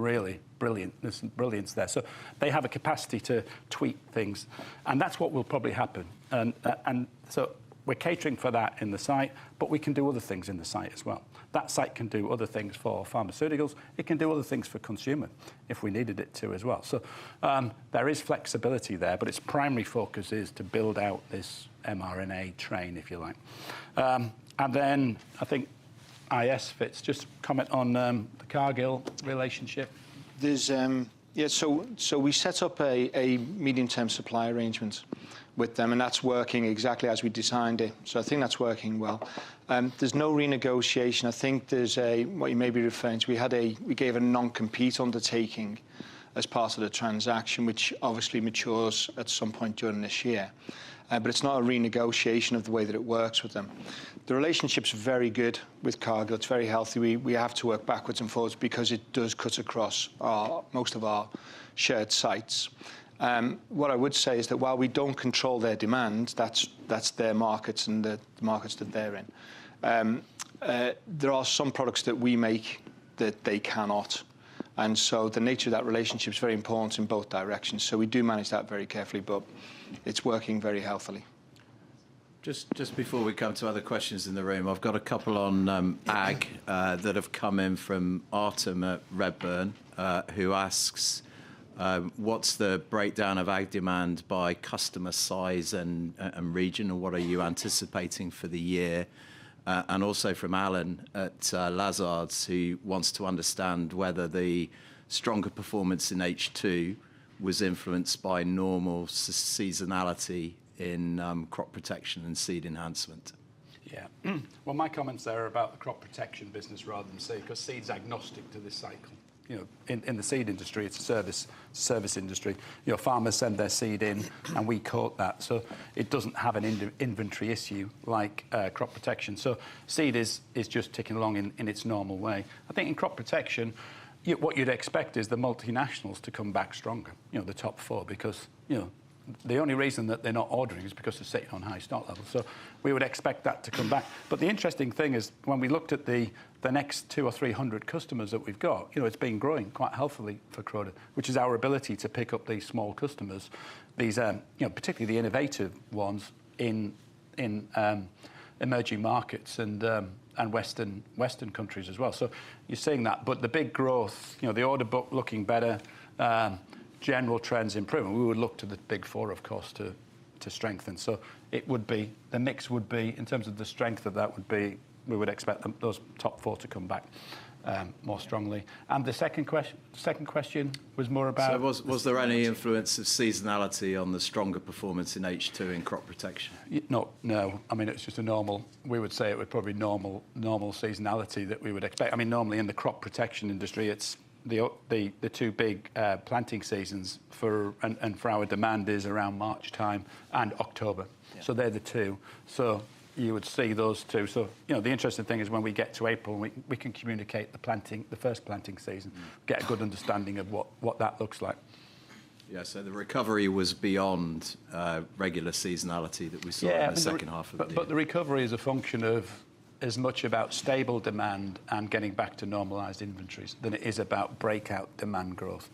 brilliance there. So they have a capacity to tweak things, and that's what will probably happen. And so we're catering for that in the site, but we can do other things in the site as well. That site can do other things for pharmaceuticals. It can do other things for consumer if we needed it to as well. So there is flexibility there, but its primary focus is to build out this mRNA train, if you like. And then I think IS fits. Just comment on the Cargill relationship. There's so we set up a medium-term supply arrangement with them, and that's working exactly as we designed it. So I think that's working well. There's no renegotiation. I think there's what you may be referring to. We gave a non-compete undertaking as part of the transaction, which obviously matures at some point during this year. But it's not a renegotiation of the way that it works with them. The relationship's very good with Cargill. It's very healthy. We have to work backwards and forwards because it does cut across most of our shared sites. What I would say is that while we don't control their demand, that's their markets and the markets that they're in. There are some products that we make that they cannot. And so the nature of that relationship is very important in both directions. So we do manage that very carefully, but it's working very healthily. Just before we come to other questions in the room, I've got a couple on ag that have come in from Artem at Redburn, who asks, what's the breakdown of ag demand by customer size and region, and what are you anticipating for the year? And also from Alan at Lazards, who wants to understand whether the stronger performance in H2 was influenced by normal seasonality in crop protection and seed enhancement. Yeah. Well, my comments there are about the crop protection business rather than seed, because seed's agnostic to this cycle. In the seed industry, it's a service industry. Farmers send their seed in, and we quote that. So it doesn't have an inventory issue like crop protection. So seed is just ticking along in its normal way. I think in crop protection, what you'd expect is the multinationals to come back stronger, the top four, because, the only reason that they're not ordering is because they're sitting on high stock levels. So we would expect that to come back. But the interesting thing is when we looked at the next 200 or 300 customers that we've got, it's been growing quite healthily for Croda, which is our ability to pick up these small customers, these, particularly the innovative ones in emerging markets and Western countries as well. So you're seeing that. But the big growth, the order book looking better, general trends improving. We would look to the big four, of course, to strengthen. So it would be, the mix would be, in terms of the strength of that, would be, we would expect those top four to come back more strongly. And the second question was more about... So was there any influence of seasonality on the stronger performance in H2 in crop protection? No. I mean, it's just a normal, we would say it would probably normal seasonality that we would expect. I mean, normally in the crop protection industry, it's the two big planting seasons for our demand is around March time and October. Yeah. So they're the two. So you would see those two. So, the interesting thing is when we get to April, we can communicate the first planting season, get a good understanding of what that looks like. Yeah, so the recovery was beyond regular seasonality that we saw in the second half of the year. But the recovery is a function of as much about stable demand and getting back to normalised inventories than it is about breakout demand growth.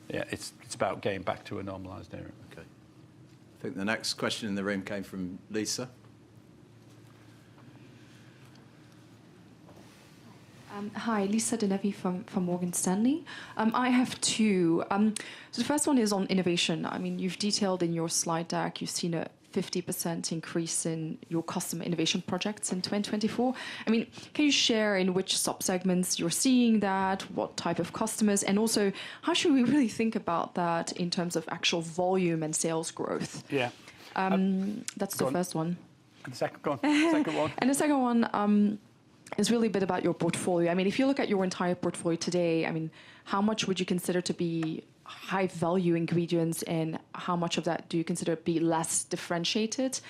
Yeah, it's about getting back to a normalised area. Okay. I think the next question in the room came from Lisa. Hi, Lisa De Nevi from Morgan Stanley. I have two. So the first one is on innovation. I mean, you've detailed in your slide deck, you've seen a 50% increase in your customer innovation projects in 2024. I mean, can you share in which subsegments you're seeing that, what type of customers, and also how should we really think about that in terms of actual volume and sales growth? Yeah. That's the first one. And the second one. And the second one is really a bit about your portfolio. I mean, if you look at your entire portfolio today, I mean, how much would you consider to be high value ingredients and how much of that do you consider to be less differentiated?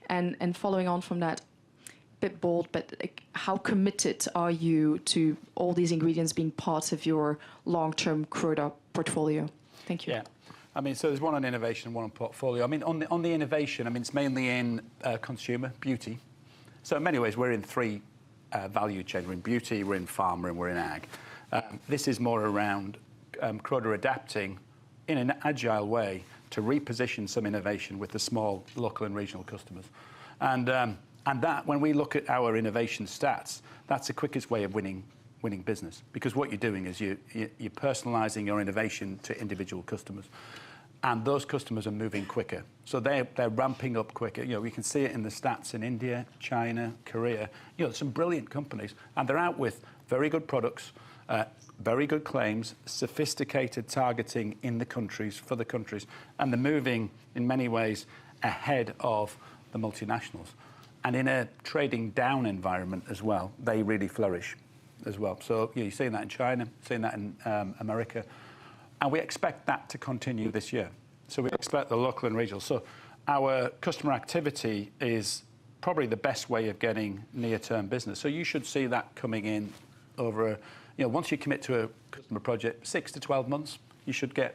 And following on from that, a bit bold, but like, how committed are you to all these ingredients being part of your long-term Croda portfolio? Thank you. Yeah. I mean, so there's one on innovation and one on portfolio. I mean, on the innovation, I mean, it's mainly in consumer beauty. So in many ways, we're in three value chains. We're in beauty, we're in pharma, and we're in ag. This is more around Croda adapting in an agile way to reposition some innovation with the small local and regional customers. And that, when we look at our innovation stats, that's the quickest way of winning business, because what you're doing is you're personalising your innovation to individual customers, and those customers are moving quicker, so they're ramping up quicker. You know, we can see it in the stats in India, China, Korea. You know, some brilliant companies, and they're out with very good products, very good claims, sophisticated targeting in the countries for the countries, and they're moving in many ways ahead of the multinationals. And in a trading down environment as well, they really flourish as well. So you're seeing that in China, seeing that in America, and we expect that to continue this year. So we expect the local and regional. So our customer activity is probably the best way of getting near-term business. So you should see that coming in over, once you commit to a customer project, 6 to 12 months, you should get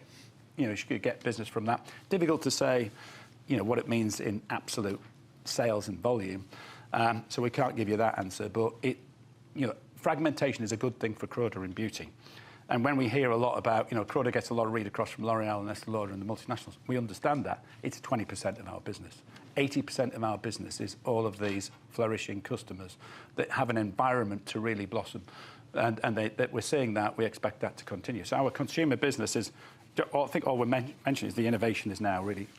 business from that. Difficult to say, what it means in absolute sales and volume. So we can't give you that answer, but fragmentation is a good thing for Croda in beauty. And when we hear a lot about, Croda gets a lot of read across from L'Oreal and Estée Lauder and the multinationals, we understand that. It's 20% of our business. 80% of our business is all of these flourishing customers that have an environment to really blossom. And that we're seeing that, we expect that to continue. So our consumer business is, I think all we're mentioning is the innovation is now really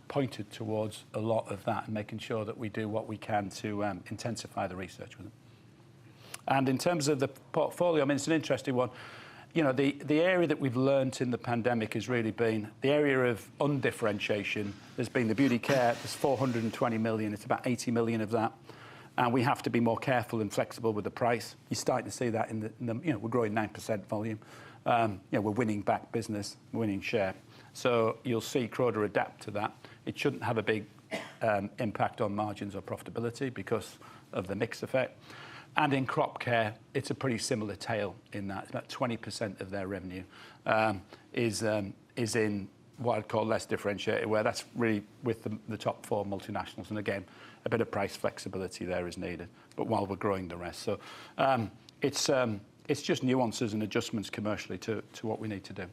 pointed towards a lot of that and making sure that we do what we can to intensify the research with them. And in terms of the portfolio, I mean, it's an interesting one. The area that we've learnt in the pandemic has really been the area of undifferentiation. There's been the beauty care, there's 420 million, it's about 80 million of that. And we have to be more careful and flexible with the price. You're starting to see that in the we're growing 9% volume. We're winning back business, we're winning share. So you'll see Croda adapt to that. It shouldn't have a big impact on margins or profitability because of the mix effect. And in crop care, it's a pretty similar tale in that. It's about 20% of their revenue is in what I'd call less differentiated, where that's really with the top four multinationals. And again, a bit of price flexibility there is needed, but while we're growing the rest. So it's just nuances and adjustments commercially to what we need to do.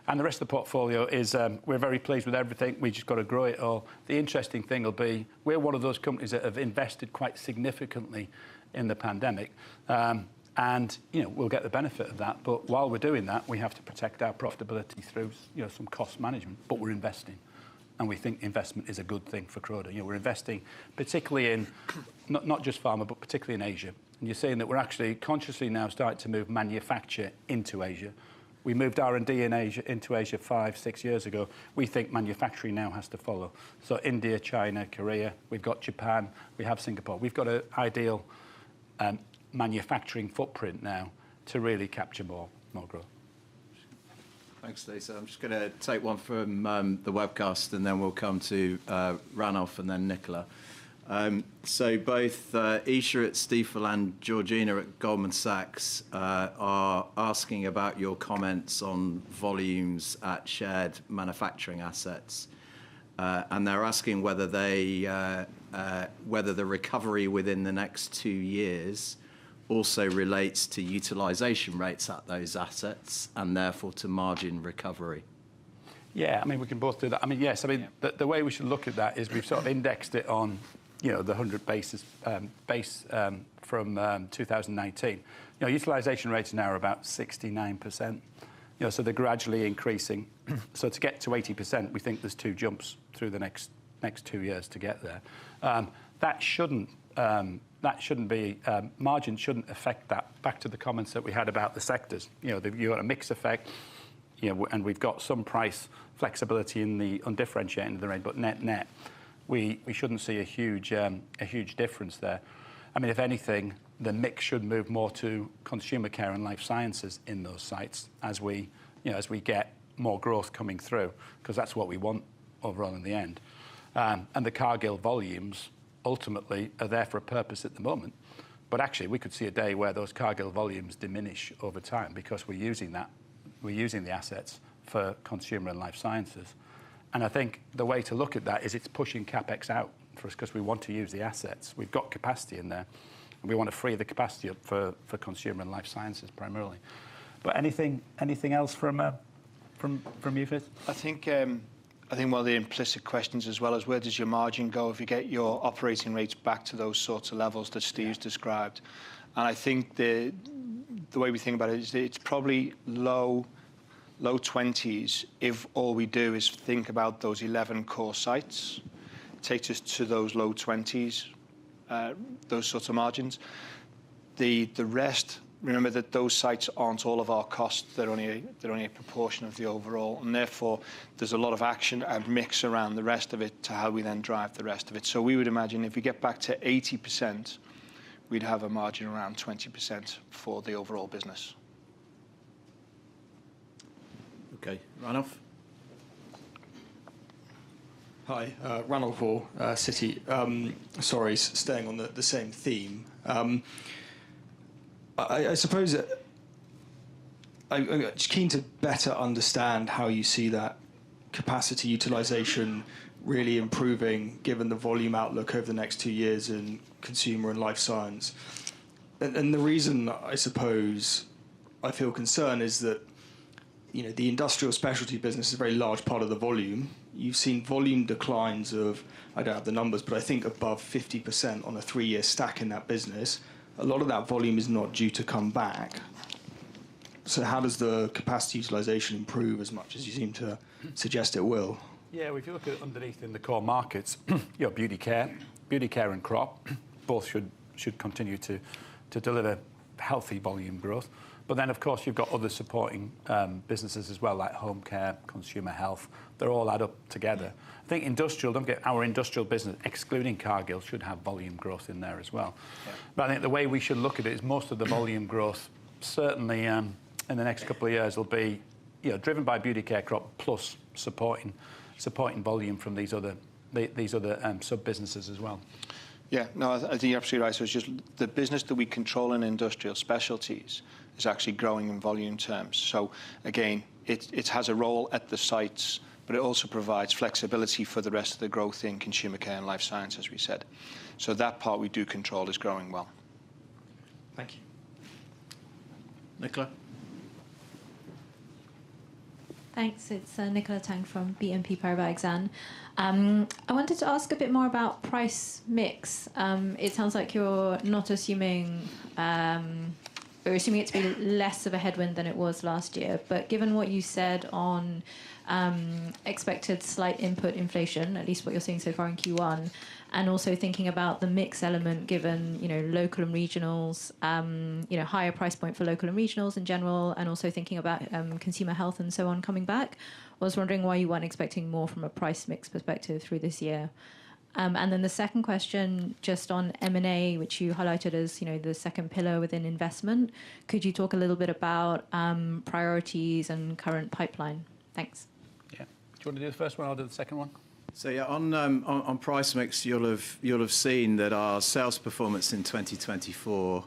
And the rest of the portfolio is, we're very pleased with everything. We just got to grow it all. The interesting thing will be, we're one of those companies that have invested quite significantly in the pandemic. And we'll get the benefit of that. But while we're doing that, we have to protect our profitability through some cost management. But we're investing. And we think investment is a good thing for Croda. We're investing particularly in, not just pharma, but particularly in Asia. And you're seeing that we're actually consciously now starting to move manufacture into Asia. We moved R&D into Asia 5-6 years ago. We think manufacturing now has to follow. So India, China, Korea, we've got Japan, we have Singapore. We've got an ideal manufacturing footprint now to really capture more growth. Thanks, Lisa. I'm just going to take one from the webcast, and then we'll come to Ranulf and then Nicola. So both Isha at Stifel and Georgina at Goldman Sachs are asking about your comments on volumes at shared manufacturing assets. And they're asking whether the recovery within the next 2 years also relates to utilisation rates at those assets and therefore to margin recovery. Yeah, I mean, we can both do that. I mean, yes, I mean, the way we should look at that is we've sort of indexed it on the 100 basis base from 2019. Utilisation rates now are about 69%. So they're gradually increasing. So to get to 80%, we think there's 2 jumps through the next 2 years to get there. That shouldn't be margin shouldn't affect that. Back to the comments that we had about the sectors. You've got a mix effect. And we've got some price flexibility in the undifferentiated of the range, but net, we shouldn't see a huge difference there. I mean, if anything, the mix should move more to consumer care and life sciences in those sites as we get more growth coming through, because that's what we want overall in the end. And the Cargill volumes ultimately are there for a purpose at the moment. But actually, we could see a day where those Cargill volumes diminish over time because we're using the assets for consumer and life sciences. And I think the way to look at that is it's pushing CapEx out for us because we want to use the assets. We've got capacity in there, and we want to free the capacity up for consumer and life sciences primarily. But anything else from you, Fitz? I think one of the implicit questions as well is where does your margin go if you get your operating rates back to those sorts of levels that Steve's described? And I think the way we think about it is that it's probably low 20s if all we do is think about those 11 core sites. It takes us to those low 20s, those sorts of margins. The rest, remember that those sites aren't all of our costs. They're only a proportion of the overall, and therefore there's a lot of action and mix around the rest of it to how we then drive the rest of it. So we would imagine if we get back to 80%, we'd have a margin around 20% for the overall business. Okay, Ranulph. Hi, Ranulph Hall, Citi. Sorry, staying on the same theme. I suppose I'm just keen to better understand how you see that capacity utilisation really improving given the volume outlook over the next 2 years in consumer and life science. And the reason I suppose I feel concerned is that the industrial specialty business is a very large part of the volume. You've seen volume declines of, I don't have the numbers, but I think above 50% on a 3-year stack in that business. A lot of that volume is not due to come back. So how does the capacity utilisation improve as much as you seem to suggest it will? Yeah, well, if you look at underneath in the core markets, beauty care and crop, both should continue to deliver healthy volume growth. But then, of course, you've got other supporting businesses as well, like home care, consumer health. They're all add up together. I think industrial, don't forget, our industrial business, excluding Cargill, should have volume growth in there as well. Yeah. But I think the way we should look at it is most of the volume growth, certainly in the next couple of years, will be driven by beauty care, crop, plus supporting volume from these other sub-businesses as well. Yeah, no, I think you're absolutely right. So it's just the business that we control in industrial specialties is actually growing in volume terms. So again, it has a role at the sites, but it also provides flexibility for the rest of the growth in consumer care and life science, as we said. So that part we do control is growing well. Thank you. Nicola? Thanks. It's Nicola Tang from BNP Paribas Exane. I wanted to ask a bit more about price mix. It sounds like you're not assuming, we're assuming it to be less of a headwind than it was last year. But given what you said on expected slight input inflation, at least what you're seeing so far in Q1, and also thinking about the mix element given, local and regionals, higher price point for local and regionals in general, and also thinking about consumer health and so on coming back, I was wondering why you weren't expecting more from a price mix perspective through this year. And then the second question, just on M&A, which you highlighted as, the second pillar within investment. Could you talk a little bit about priorities and current pipeline? Thanks. Yeah. Do you want to do the first one? I'll do the second one. So yeah, on price mix, you'll have seen that our sales performance in 2024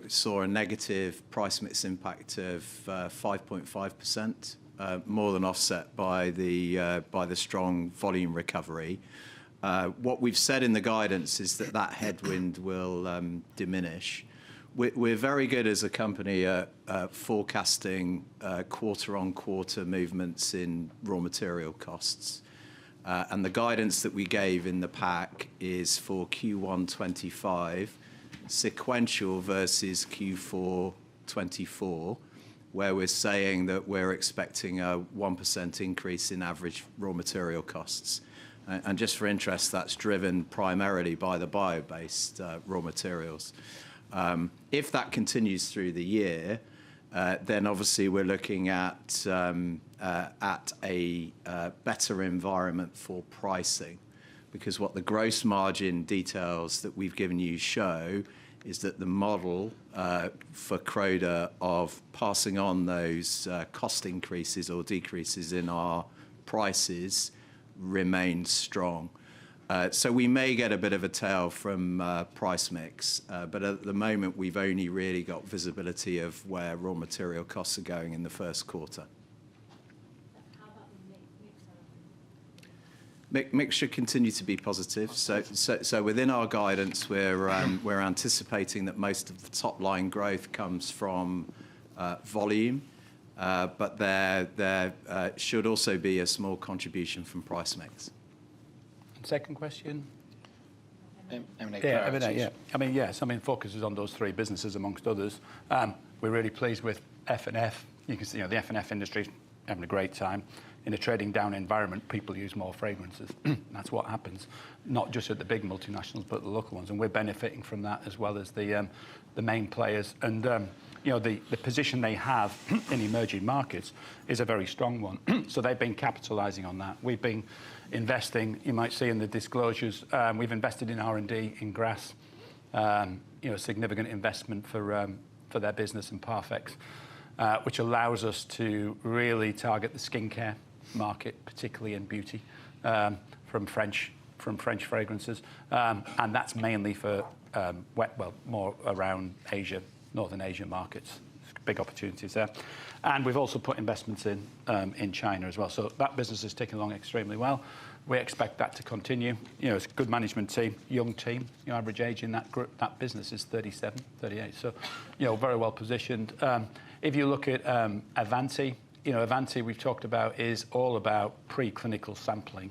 saw a negative price mix impact of 5.5%, more than offset by the strong volume recovery. What we've said in the guidance is that headwind will diminish. We're very good as a company at quarter-on-quarter movements in raw material costs. And the guidance that we gave in the pack is for Q1 25, sequential versus Q4 24, where we're saying that we're expecting a 1% increase in average raw material costs. And just for interest, that's driven primarily by the bio-based raw materials. If that continues through the year, then obviously we're looking at a better environment for pricing, because what the gross margin details that we've given you show is that the model for Croda of passing on those cost increases or decreases in our prices remains strong. So we may get a bit of a tail from price mix, but at the moment we've only really got visibility of where raw material costs are going in the first quarter. How about the mix? Mix should continue to be positive. So within our guidance, we're anticipating that most of the top line growth comes from volume, but there should also be a small contribution from price mix. Second question? M&A Yeah, priorities. yeah. I mean, yes. I mean, focus is on those three businesses amongst others. We're really pleased with F&F. You can see, the F&F industry having a great time. In a trading down environment, people use more fragrances. That's what happens, not just at the big multinationals, but the local ones. And we're benefiting from that as well as the main players. And the position they have in emerging markets is a very strong one. So they've been capitalising on that. We've been investing. You might see in the disclosures, we've invested in R&D in Grasse. Significant investment for their business in Parfex, which allows us to really target the skincare market, particularly in beauty, from French fragrances, and that's mainly for more around Asia, Northern Asia markets. Big opportunities there, and we've also put investments in China as well. So that business is ticking along extremely well. We expect that to continue. It's a good management team, young team. Average age in that group, that business is 37, 38. So, very well positioned. If you look at Avanti, Avanti we've talked about is all about preclinical sampling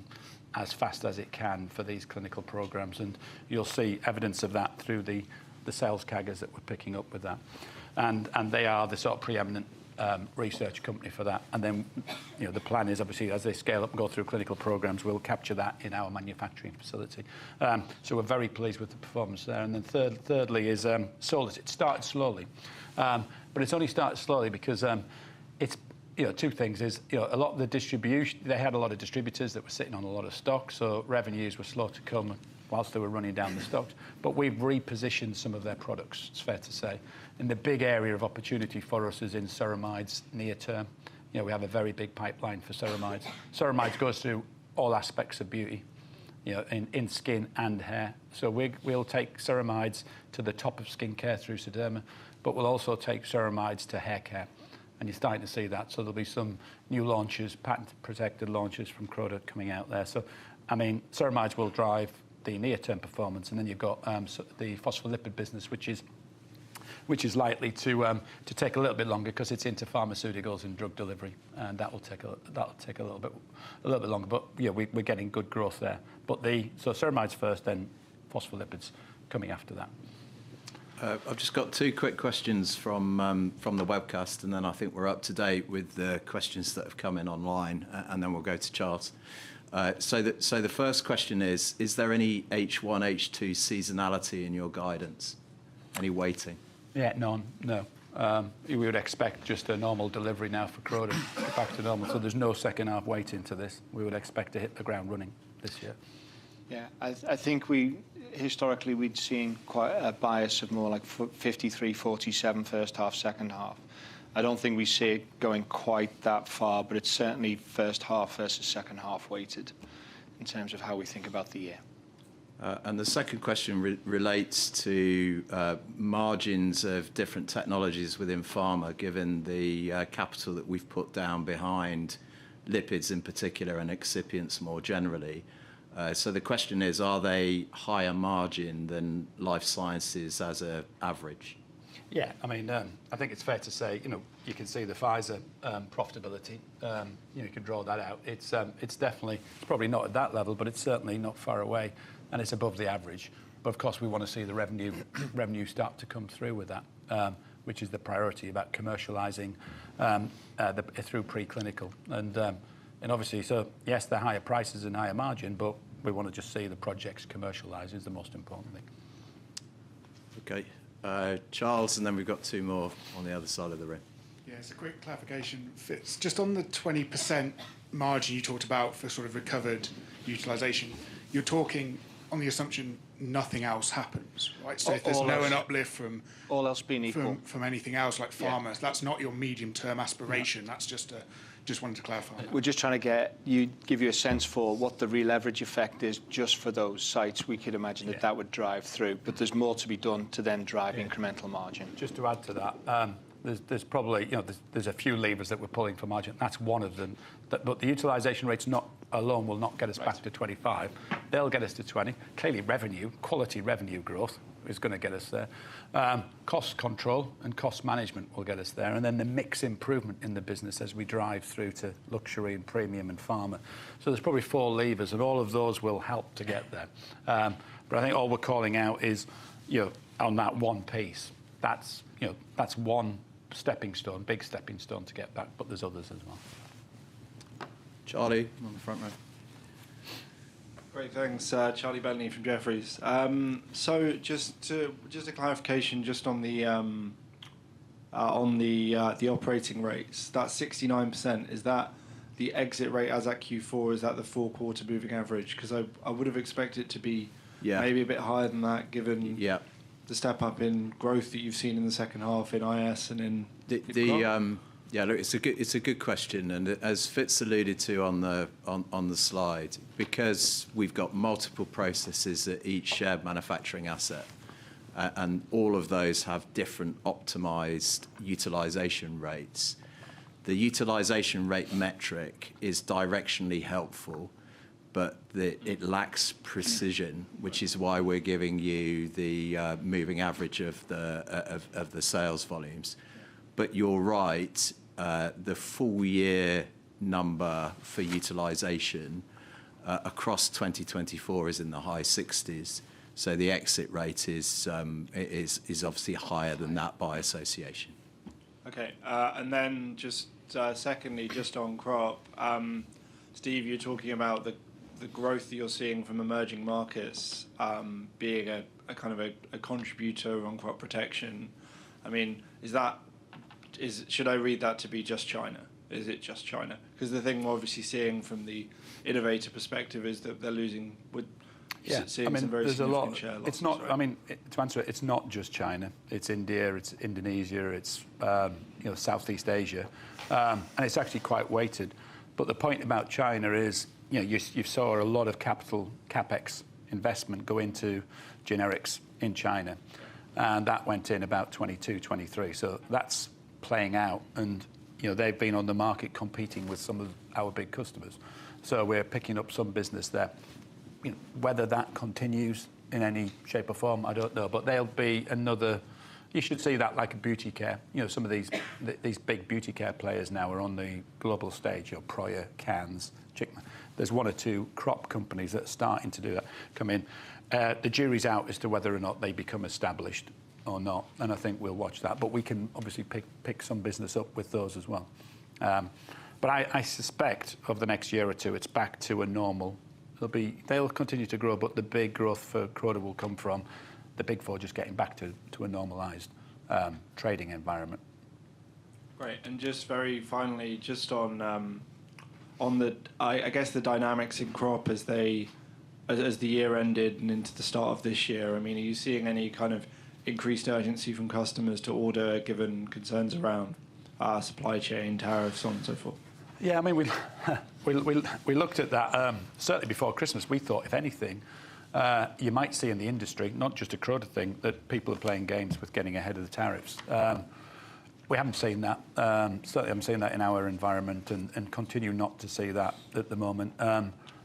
as fast as it can for these clinical programs, and you'll see evidence of that through the sales CAGRs that we're picking up with that. And they are the sort of preeminent research company for that. And then, the plan is obviously as they scale up and go through clinical programs, we'll capture that in our manufacturing facility. So we're very pleased with the performance there. And then thirdly is Solus. It started slowly, but it's only started slowly because it's two things is a lot of the distribution. They had a lot of distributors that were sitting on a lot of stock, so revenues were slow to come whilst they were running down the stocks. But we've repositioned some of their products, it's fair to say. And the big area of opportunity for us is in ceramides near term. We have a very big pipeline for ceramides. Ceramides goes through all aspects of beauty, in skin and hair. So we'll take ceramides to the top of skincare through Sederma, but we'll also take ceramides to hair care. And you're starting to see that. So there'll be some new launches, patent-protected launches from Croda coming out there. So, I mean, ceramides will drive the near-term performance, and then you've got the phospholipid business, which is likely to take a little bit longer because it's into pharmaceuticals and drug delivery, and that'll take a little bit longer. But we're getting good growth there. But so ceramides first, then phospholipids coming after that. I've just got two quick questions from the webcast, and then I think we're up to date with the questions that have come in online, and then we'll go to Charles. So the first question is there any H1, H2 seasonality in your guidance? Any weighting? Yeah, none, no. We would expect just a normal delivery now for Croda, back to normal. So there's no second half weighting to this. We would expect to hit the ground running this year. Yeah, I think historically we'd seen quite a bias of more like 53-47 first half, second half. I don't think we see it going quite that far, but it's certainly first half versus second half weighted in terms of how we think about the year. And the second question relates to margins of different technologies within pharma, given the capital that we've put down behind lipids in particular and excipients more generally. So the question is, are they higher margin than life sciences as an average? Yeah, I mean, I think it's fair to say, you can see the Pfizer profitability. You can draw that out. It's definitely, it's probably not at that level, but it's certainly not far away, and it's above the average. But of course, we want to see the revenue start to come through with that, which is the priority about commercialising through preclinical. And obviously, so yes, they're higher prices and higher margin, but we want to just see the projects commercialised is the most important thing. Okay. Charles, and then we've got two more on the other side of the room. Yeah, it's a quick clarification. Fitz, just on the 20% margin you talked about for sort of recovered utilisation, you're talking on the assumption nothing else happens, right? So if there's an uplift from all else being equal from anything else like pharma, that's not your medium-term aspiration. That's just wanted to clarify. We're just trying to give you a sense for what the re-leverage effect is just for those sites. We could imagine that would drive through, but there's more to be done to then drive incremental margin. Just to add to that, there's probably, there's a few levers that we're pulling for margin. That's one of them. But the utilisation rates alone will not get us back to 25. They'll get us to 20. Clearly, quality revenue growth is going to get us there. Cost control and cost management will get us there. And then the mix improvement in the business as we drive through to luxury and premium and pharma. So there's probably 4 levers, and all of those will help to get there. But I think all we're calling out is, on that one piece, that's one stepping stone, big stepping stone to get back, but there's others as well. Charlie, on the front row. Great, thanks. Charlie Bentley from Jefferies. So just a clarification, just on the operating rates. That 69%, is that the exit rate as at Q4? Is that the 4-quarter moving average? Because I would have expected it to be maybe a bit higher than that, given the step up in growth that you've seen in the second half in IS and in look, it's a good question, and as Fitz alluded to on the slide, because we've got multiple processes at each shared manufacturing asset, and all of those have different optimized utilization rates. The utilization rate metric is directionally helpful, but it lacks precision, which is why we're giving you the moving average of the sales volumes. But you're right, the full year number for utilization across 2024 is in the high 60s. So the exit rate is obviously higher than that by association. Okay, and then just secondly, just on crop, Steve, you're talking about the growth that you're seeing from emerging markets being a kind of a contributor on crop protection. I mean, should I read that to be just China? Is it just China? Because the thing we're obviously seeing from the innovator perspective is that they're losing seeing some very significant share losses. It's not. Right? I mean, to answer it, it's not just China. It's India, it's Indonesia, it's Southeast Asia, and it's actually quite weighted. But the point about China is, you saw a lot of capex investment go into generics in China, and that went in about 22, 23. So that's playing out, and they've been on the market competing with some of our big customers. So we're picking up some business there. Whether that continues in any shape or form, I don't know. But there'll be another. You should see that like a beauty care. Some of these big beauty care players now are on the global stage. Proya, Cans, Chickman. There's 1 or 2 crop companies that are starting to do that. Come in. The jury's out as to whether or not they become established or not, and I think we'll watch that. But we can obviously pick some business up with those as well. But I suspect over the next year or 2, it's back to a normal. They'll continue to grow, but the big growth for Croda will come from the big 4 just getting back to a normalised trading environment. Great, and just very finally, just on the I guess the dynamics in crop as the year ended and into the start of this year. I mean, are you seeing any kind of increased urgency from customers to order, given concerns around supply chain, tariffs, so on and so forth? Yeah, I mean, we looked at that certainly before Christmas. We thought, if anything, you might see in the industry, not just a Croda thing, that people are playing games with getting ahead of the tariffs. We haven't seen that. Certainly haven't seen that in our environment, and continue not to see that at the moment.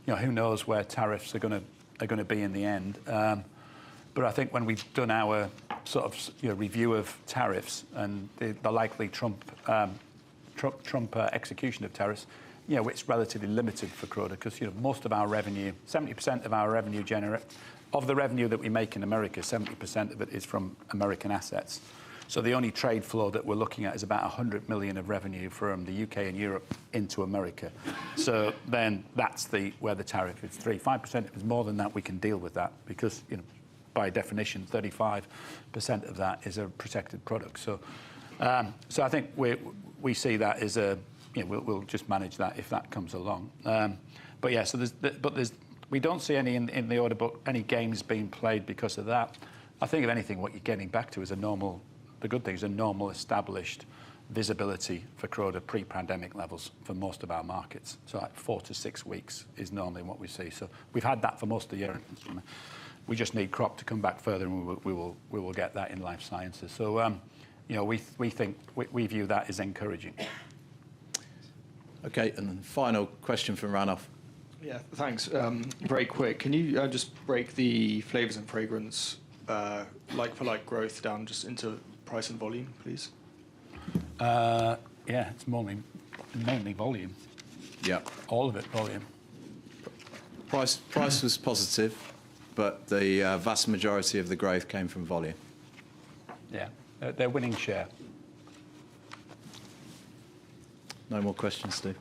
Who knows where tariffs are going to be in the end. But I think when we've done our sort of review of tariffs and the likely Trump execution of tariffs, it's relatively limited for Croda because most of our revenue, 70% of our revenue of the revenue that we make in America, 70% of it is from American assets. So the only trade flow that we're looking at is about 100 million of revenue from the UK and Europe into America. So then that's where the tariff is 5%. If it's more than that, we can deal with that because, by definition, 35% of that is a protected product. So I think we see that as we'll just manage that if that comes along. But yeah, so we don't see any in the order book, any games being played because of that. I think if anything, what you're getting back to is the good thing is a normal established visibility for Croda pre-pandemic levels for most of our markets. So like 4 to 6 weeks is normally what we see. So we've had that for most of the year. We just need crop to come back further, and we will get that in life sciences. So we view that as encouraging. Okay, and then final question from Ranulf. Yeah, thanks. Very quick. Can you just break the flavours and fragrance like-for-like growth down just into price and volume, please? Yeah, it's mainly volume. Yeah. All of it volume. Price was positive, but the vast majority of the growth came from volume. Yeah, they're winning share. No more questions, Steve.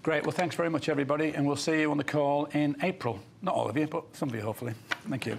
Great. Well, thanks very much, everybody, and we'll see you on the call in April. Not all of you, but some of you, hopefully. Thank you.